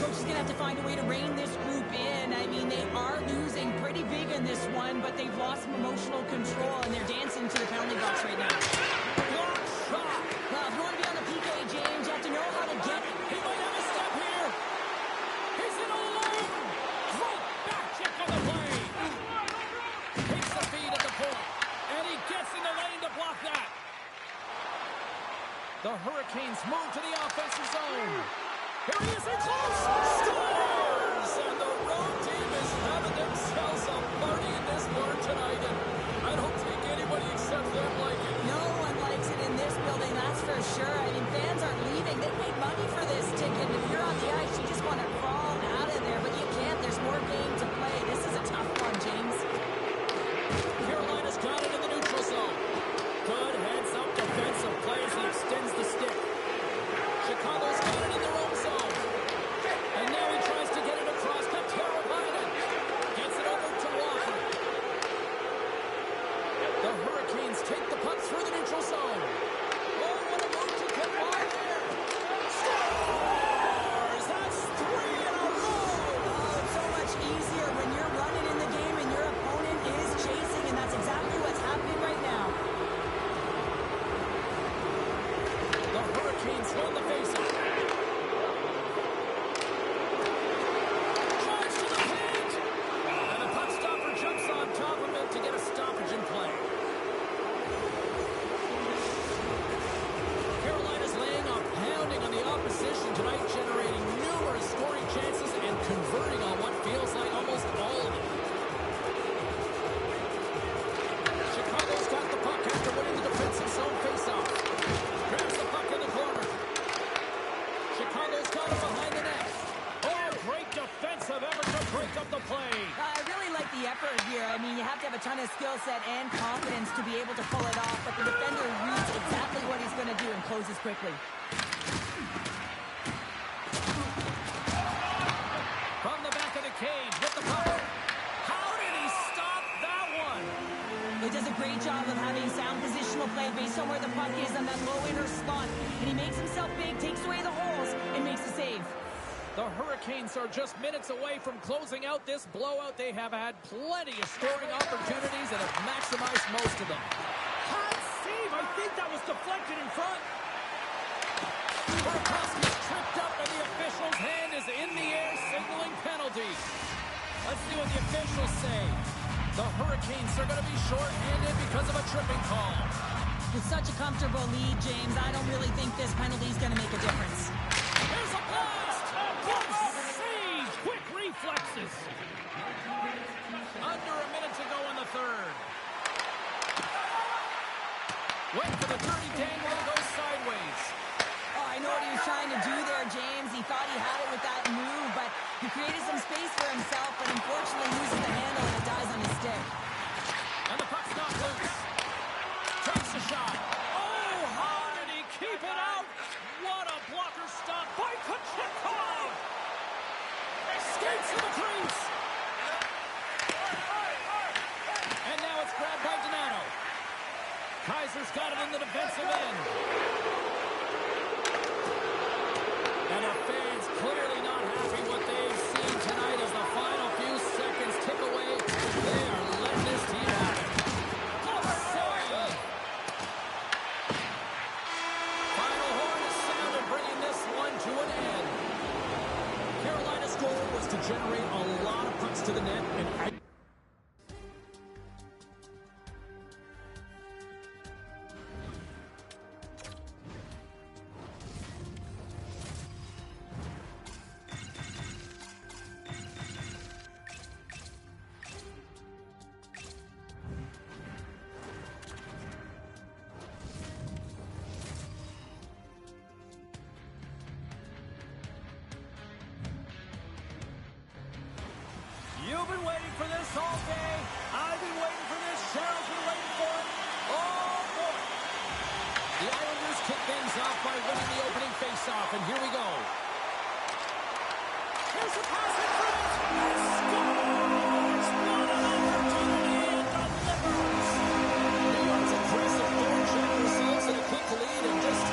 Coach is going to have to find a way to rein this group in. I mean, they are losing pretty big in this one, but they've lost some emotional control, and they're dancing to the penalty box right now. Block shot. Well, if you want to be on the PK, James, you have to know how to get it. He might have a step here. He's in alone. Great back check on the play. Takes the feed at the point, and he gets in the lane to block that. The Hurricanes move to the offensive zone. Here he is in close. Scores! And the road team is having themselves a party in this barn tonight. And I don't think anybody except them like it. No one likes it in this building, that's for sure. I mean, fans are leaving. They paid money for this ticket. If you're on the ice, you just want to crawl out of there. But you can't. There's more game to play. This is a tough one, James. Carolina's got it in the neutral zone. Good heads-up defensive play as he extends the stick. Chicago's got it in their own zone. And now he tries to get it across to Carolina. Gets it over to Walker. The Hurricanes take the puck through the neutral zone. Oh, what a move to get by there. Scores! That's 3 in a row! Oh, it's so much easier when you're running in the game and your opponent is chasing, and that's exactly what's happening right now. The Hurricanes win the faceoff. Drives to the paint. And the puck stopper jumps on top of it to get a stoppage in play. Carolina's laying a pounding on the opposition tonight, generating numerous scoring chances and converting on what feels like almost all of it. Chicago's got the puck after winning the defensive zone faceoff. Grabs the puck in the corner. Chicago's got it behind the net. Oh, great defensive effort to break up the play. I really like the effort here. I mean, you have to have a ton of skill set and confidence to be able to pull it off, but the defender reads exactly what he's going to do and closes quickly. From the back of the cage with the puck. How did he stop that one? He does a great job of having sound positional play based on where the puck is on that low inner slot. And he makes himself big, takes away the holes, and makes the save. The Hurricanes are just minutes away from closing out this blowout. They have had plenty of scoring opportunities and have maximized most of them. Hot save! I think that was deflected in front. Burakovsky's tripped up and the official's hand is in the air, signaling penalty. Let's see what the officials say. The Hurricanes are going to be short-handed because of a tripping call. With such a comfortable lead, James, I don't really think this penalty is going to make a difference. Here's a blast! What a save! Quick reflexes. Under a minute to go in the third. Went for the dirty dangle and goes sideways. Oh, I know what he was trying to do there, James. He thought he had it with that move, but he created some space for himself, but unfortunately loses the handle and it dies on his stick. And the puck's not loose. Takes a shot. Oh, how did he keep it out? What a blocker stop by Kochetkov. Skates to the crease. And now it's grabbed by Donato. Kaiser's got it in the defensive end. And the fans clearly not happy what they've seen tonight as the final few seconds tick away. They are letting this team have it. Save. Final horn is sounded. generate a lot of pucks to the net. And you've been waiting for this all day. I've been waiting for this. Cheryl's been waiting for it. Oh, boy. the Islanders kick things off by winning the opening faceoff, and here we go. Here's a pass in front. He scores! What an opportunity and delivers. New York's aggressive forecheck results in a quick lead and just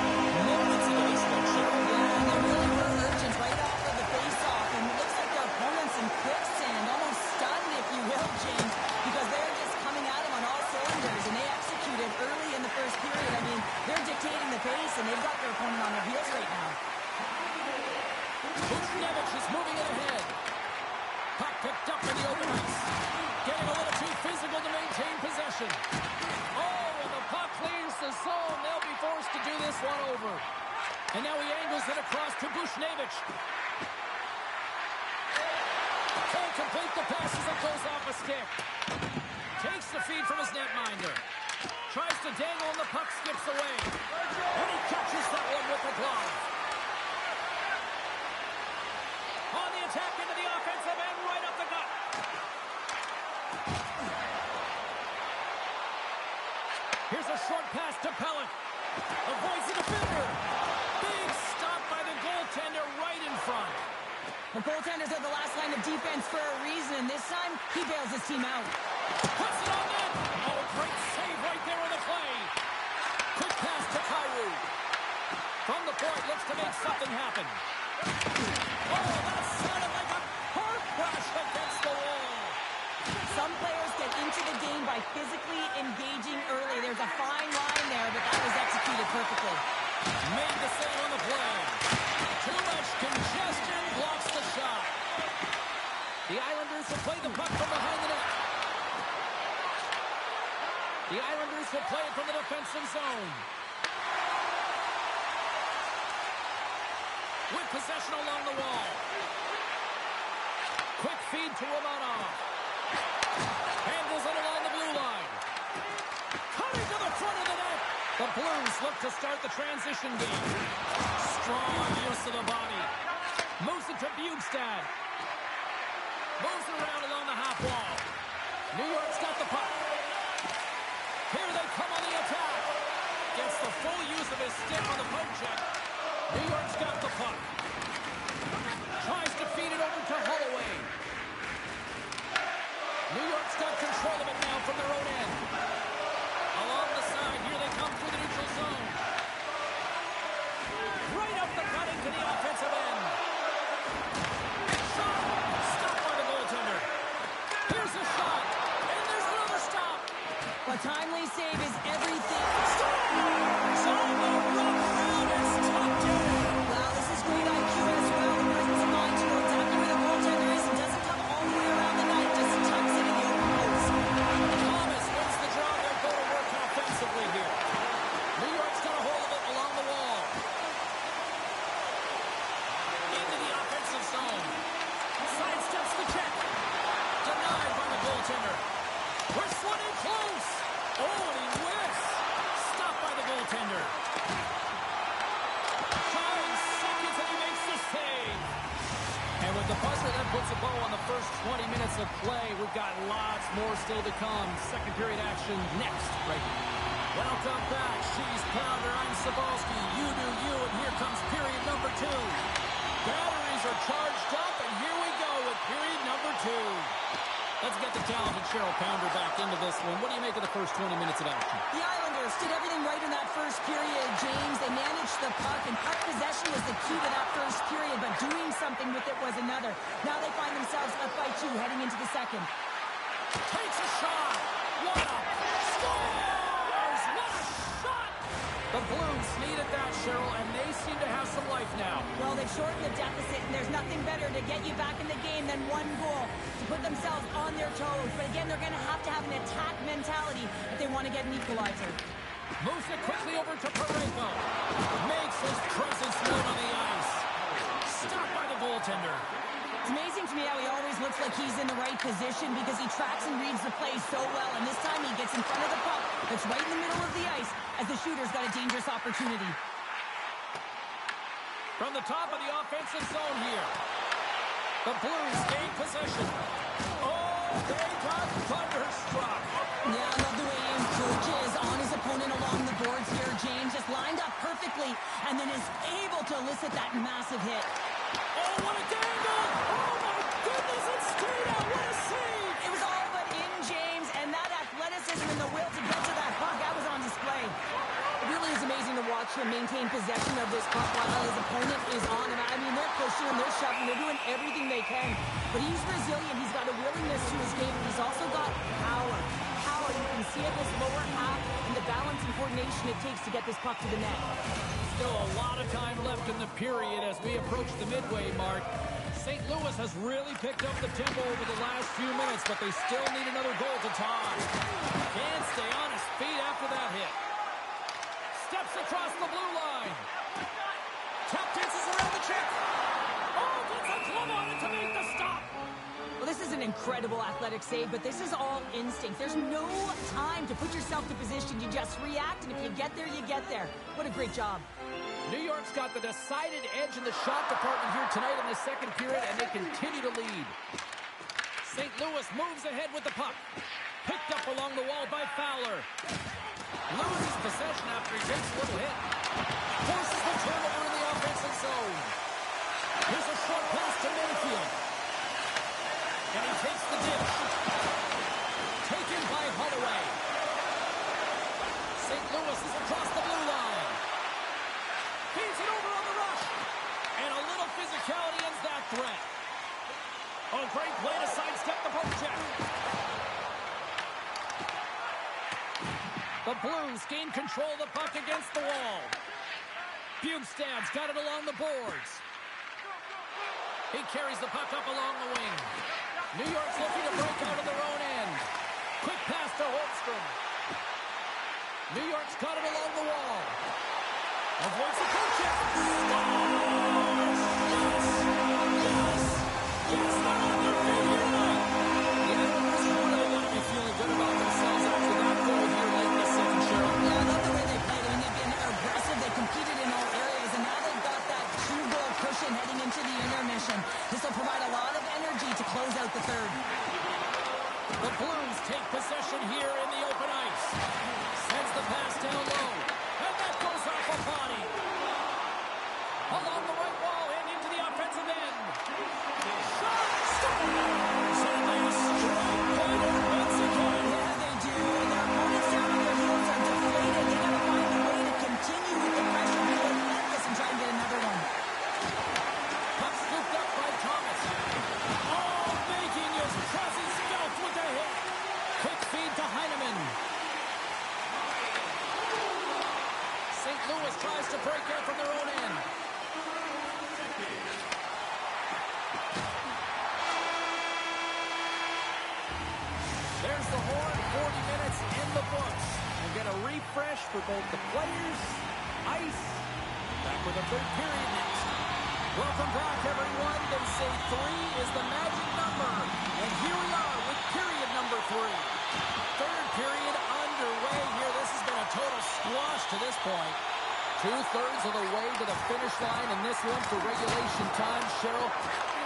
moments ago, Cheryl. Yeah, they really were urgent right off of the face-off, and it looks like their opponents in quicksand, almost stunned, if you will, James, because they're just coming at them on all cylinders, and they executed early in the first period. I mean, they're dictating the pace, and they've got their opponent on their heels right now. Buchnevich is moving it ahead. Puck picked up in the open ice. Getting a little too physical to maintain possession. Oh, and the puck leaves the zone. They'll be forced to do this one over. And now he angles it across to Buchnevich. Can't complete the pass as it goes off a stick. Takes the feed from his netminder. Tries to dangle and the puck skips away. And he catches that one with the glove. On the attack into the offensive end, right up the gut. Here's a short pass to Pelech. Avoids the defender. Big stop by the goaltender right in front. The goaltenders are the last line of defense for a reason, and this time, he bails his team out. Puts it on net. Oh, great save right there on the play. Quick pass to Kyrou. From the point, looks to make something happen. Oh, that sounded like a car crash against the wall. Some players get into the game by physically engaging early. There's a fine line there, but that was executed perfectly. Made the save on the play. Too much congestion blocks the shot. The Islanders will play the puck from behind the net. The Islanders will play it from the defensive zone. With possession along the wall. Quick feed to Romanov. Handles it along the blue line. Coming to the front of the net. The Blues look to start the transition game. Strong use of the body. Moves it to Bjugstad. Moves it around along the half wall. New York's got the puck. Here they come on the attack. Gets the full use of his stick on the poke check. New York's got the puck. Tries to feed it over to Holloway. New York's got control of it now from their own end. Along the side, here they come through the neutral zone. Right up the gut into the offensive end. Shot! Stopped by the goaltender. Here's a shot. And there's another stop. A timely save is everything. Scores! On the run around and stopped it. Wow, this is great IQ as well. The presence of mind to know exactly where the goaltender is and doesn't come all the way around the net, just tucks it in the open post. Thomas wins the draw. They'll go to work offensively here. New York's got a hold of it along the wall. Into the offensive zone. Sidesteps the check. Denied by the goaltender. Whistling in close. Oh, and he whiffs. Stopped by the goaltender. 5 seconds and he makes the save. And with the buzzer, that puts a bow on the first 20 minutes of play. We've got lots more still to come. Second period action next, right here. Welcome back, Cheese Pounder. I'm Cybulski. You do you, and here comes period number 2. Batteries are charged up, and here we go with period number 2. Let's get the talented Cheryl Pounder back into this one. What do you make of the first 20 minutes of action? The Islanders did everything right in that first period, James. They managed the puck, and puck possession was the key to that first period, but doing something with it was another. Now they find themselves up by 2 heading into the second. Takes a shot. What a scores! What a shot! The Blues needed that, Cheryl, and they seem to have some life now. Well, they've shorten the deficit, and there's nothing better to get you back in the game than one goal to put themselves on their toes. But again, they're going to have an attack mentality if they want to get an equalizer. Moves it quickly over to Parayko. Makes his presence known on the ice. Stopped by the goaltender. It's amazing to me how he always looks like he's in the right position because he tracks and reads the play so well. And this time he gets in front of the puck that's right in the middle of the ice as the shooter's got a dangerous opportunity. From the top of the offensive zone here. The Blues gain possession. Oh, they got thunderstruck. Yeah, I love the way he encroaches on his opponent along the boards here. James just lined up perfectly and then is able to elicit that massive hit. Oh, what a dangle! Oh, my goodness, it stayed out. What a save! It was all but in, James, and that athleticism and the will to get to that puck, that was on display. It really is amazing to watch him maintain possession of this puck while his opponent is on him. I mean, they're pushing him, they're shoving, they're doing everything they can. But he's resilient, he's got a willingness to his game, and he's also got power. Power, you can see it in his lower half and the balance and coordination it takes to get this puck to the net. Still a lot of time left in the period as we approach the midway mark. St. Louis has really picked up the tempo over the last few minutes, but they still need another goal to tie. Can't stay on his feet after that hit. Steps across the blue line. Tap dances around the check. Oh, gets a glove on it to make the stop. Well, this is an incredible athletic save, but this is all instinct. There's no time to put yourself to position. You just react, and if you get there, you get there. What a great job. New York's got the decided edge in the shot department here tonight in the second period, and they continue to lead. St. Louis moves ahead with the puck. Picked up along the wall by Fowler. Loses possession after he takes a little hit. Forces the turnover in the offensive zone. Here's a short pass to Mayfield. And he takes the dish. Taken by Holloway. St. Louis is across the blue line. Feeds it over on the rush. And a little physicality ends that threat. Oh, great play to sidestep the poke check. The Blues gain control of the puck against the wall. Bjugstad's got it along the boards. He carries the puck up along the wing. New York's looking to break out of their own end. Quick pass to Holmstrom. New York's got it along the wall. Avoids the poke check. Scores! Yes! Yes! Yes! They're on their feet here tonight. The Islanders really got to be feeling good about themselves after that goal here late in the second, Cheryl. Yeah, I love the way they played. I mean, they've been aggressive. They competed in all areas, and now they've got that two-goal cushion heading into the intermission. This will provide a lot of energy to close out the third. The Blues take possession here in the open ice. Sends the pass down low. And that goes off a body. Along the right wall and into the offensive end. Shot! Scores! And they strike better once again. Yeah, they do. And their opponents down on their heels are deflated. They got to find a way to continue with the pressure, be relentless, and try and get another one. Puck scooped up by Thomas. Oh, making his presence felt with a hit. Quick feed to Heineman. St. Louis tries to break out from their own end. There's the horn, 40 minutes in the books. We'll get a refresh for both the players, ice. Back with a third period next. Welcome back, everyone. They say 3 is the magic number. And here we are with period number 3. Third period underway here. This has been a total squash to this point. 2/3 of the way to the finish line in this one for regulation time. Cheryl,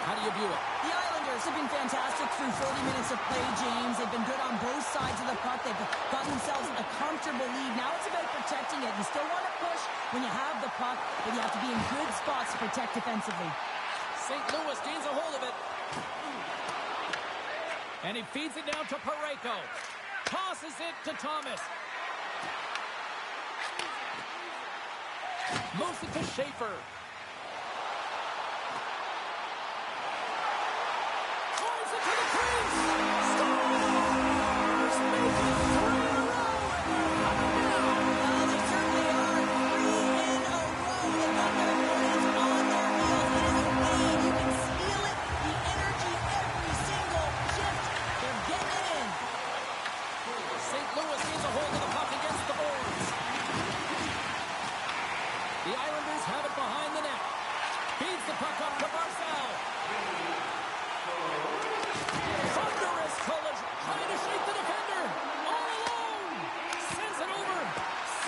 how do you view it? The Islanders have been fantastic through 40 minutes of play, James. They've been good on both sides of the puck. They've gotten themselves a comfortable lead. Now it's about protecting it. You still want to push when you have the puck, but you have to be in good spots to protect defensively. St. Louis gains a hold of it. And he feeds it down to Parayko. Tosses it to Thomas. Moves it to Schaefer. Drives it to the crease. Scores! Make it 3 in a row. Well, they certainly are 3 in a row. They've got their opponents on their heels. puck up to Barzal. Thunderous collision. Trying to shake the defender. All alone. Sends it over.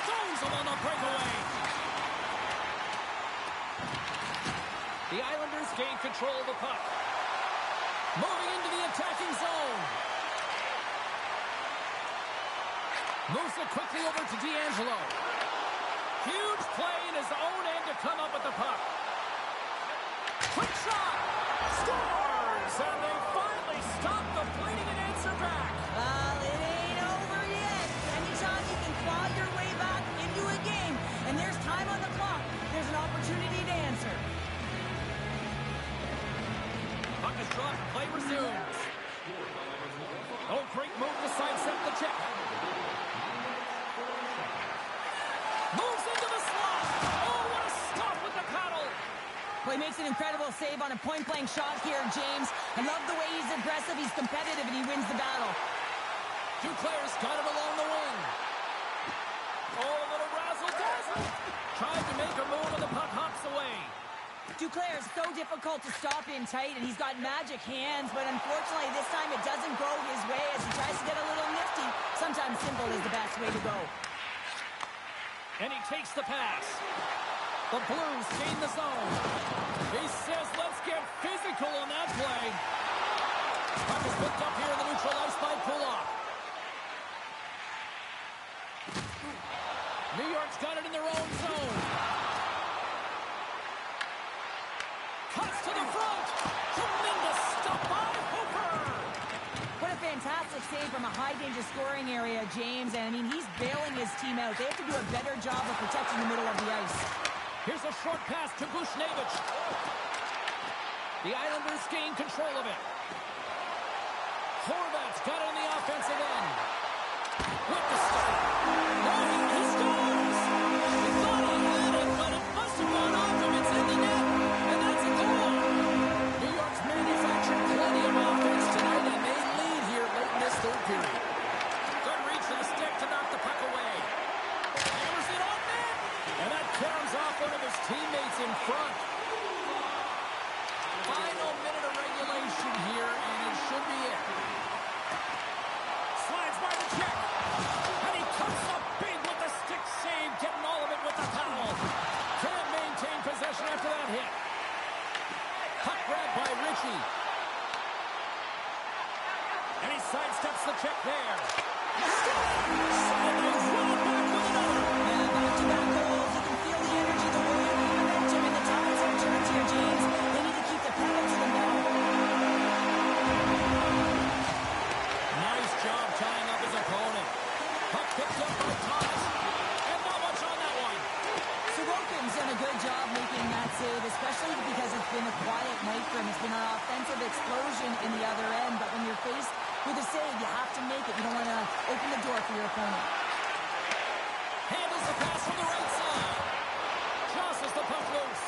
Stones him on the breakaway. The Islanders gain control of the puck. Moving into the attacking zone. Moves it quickly over to D'Angelo. Huge play in his own end to come up with the puck. Quick shot. Scores! And they finally stop the fighting and answer back. Well, it ain't over yet. Anytime you can claw your way back into a game and there's time on the clock, there's an opportunity to answer. Puck is dropped. Play resumes. Oh, great move to sidestep the check. Moves into the slot. Oh, what a stop with the paddle. Well, he makes an incredible save on a point-blank shot here, James. I love the way he's aggressive, he's competitive, and he wins the battle. Duclair's got it along the wing. Oh, a little razzle-dazzle. Tried to make a move, and the puck hops away. Duclair is so difficult to stop in tight, and he's got magic hands, but unfortunately this time it doesn't go his way as he tries to get a little nifty. Sometimes simple is the best way to go. And he takes the pass. The Blues gain the zone. He says, let's get physical on that play. Puck is picked up here in the neutral ice by Pulock. New York's got it in their own zone. Cuts to the front. Tremendous stop by Hooper. What a fantastic save from a high-danger scoring area, James. And, I mean, he's bailing his team out. They have to do a better job of protecting the middle of the ice. Here's a short pass to Buchnevich. The Islanders gain control of it. Horvat's got it on the offensive end. With the stop. Oh, he scores! He thought he had it, but it must have gone off him. It's in the net, and that's a goal. New York's manufactured plenty of offense tonight, and they lead here late in this third period. Good reach to the stick to knock the puck away. Hammers it on net, and that carries off one of his teammates in front. Final minute of regulation here, and it should be it. Slides by the check, and he comes up big with the stick save, getting all of it with the foul. Can't maintain possession after that hit. Puck grabbed by Ritchie. And he sidesteps the check there. And he's running back with another. Yeah, back-to-back goals. You can feel the energy, the wind, the momentum, and the tides have turned here, James. They need to keep the pedal to the metal. Nice job tying up his opponent. Puck picked up by Thomas. And not much on that one. Sorokin's done a good job making that save, especially because it's been a quiet night for him. It's been an offensive explosion in the other end, but when you're faced with a save, you have to make it. You don't want to open the door for your opponent. Handles the pass from the right side. Jostles the puck loose.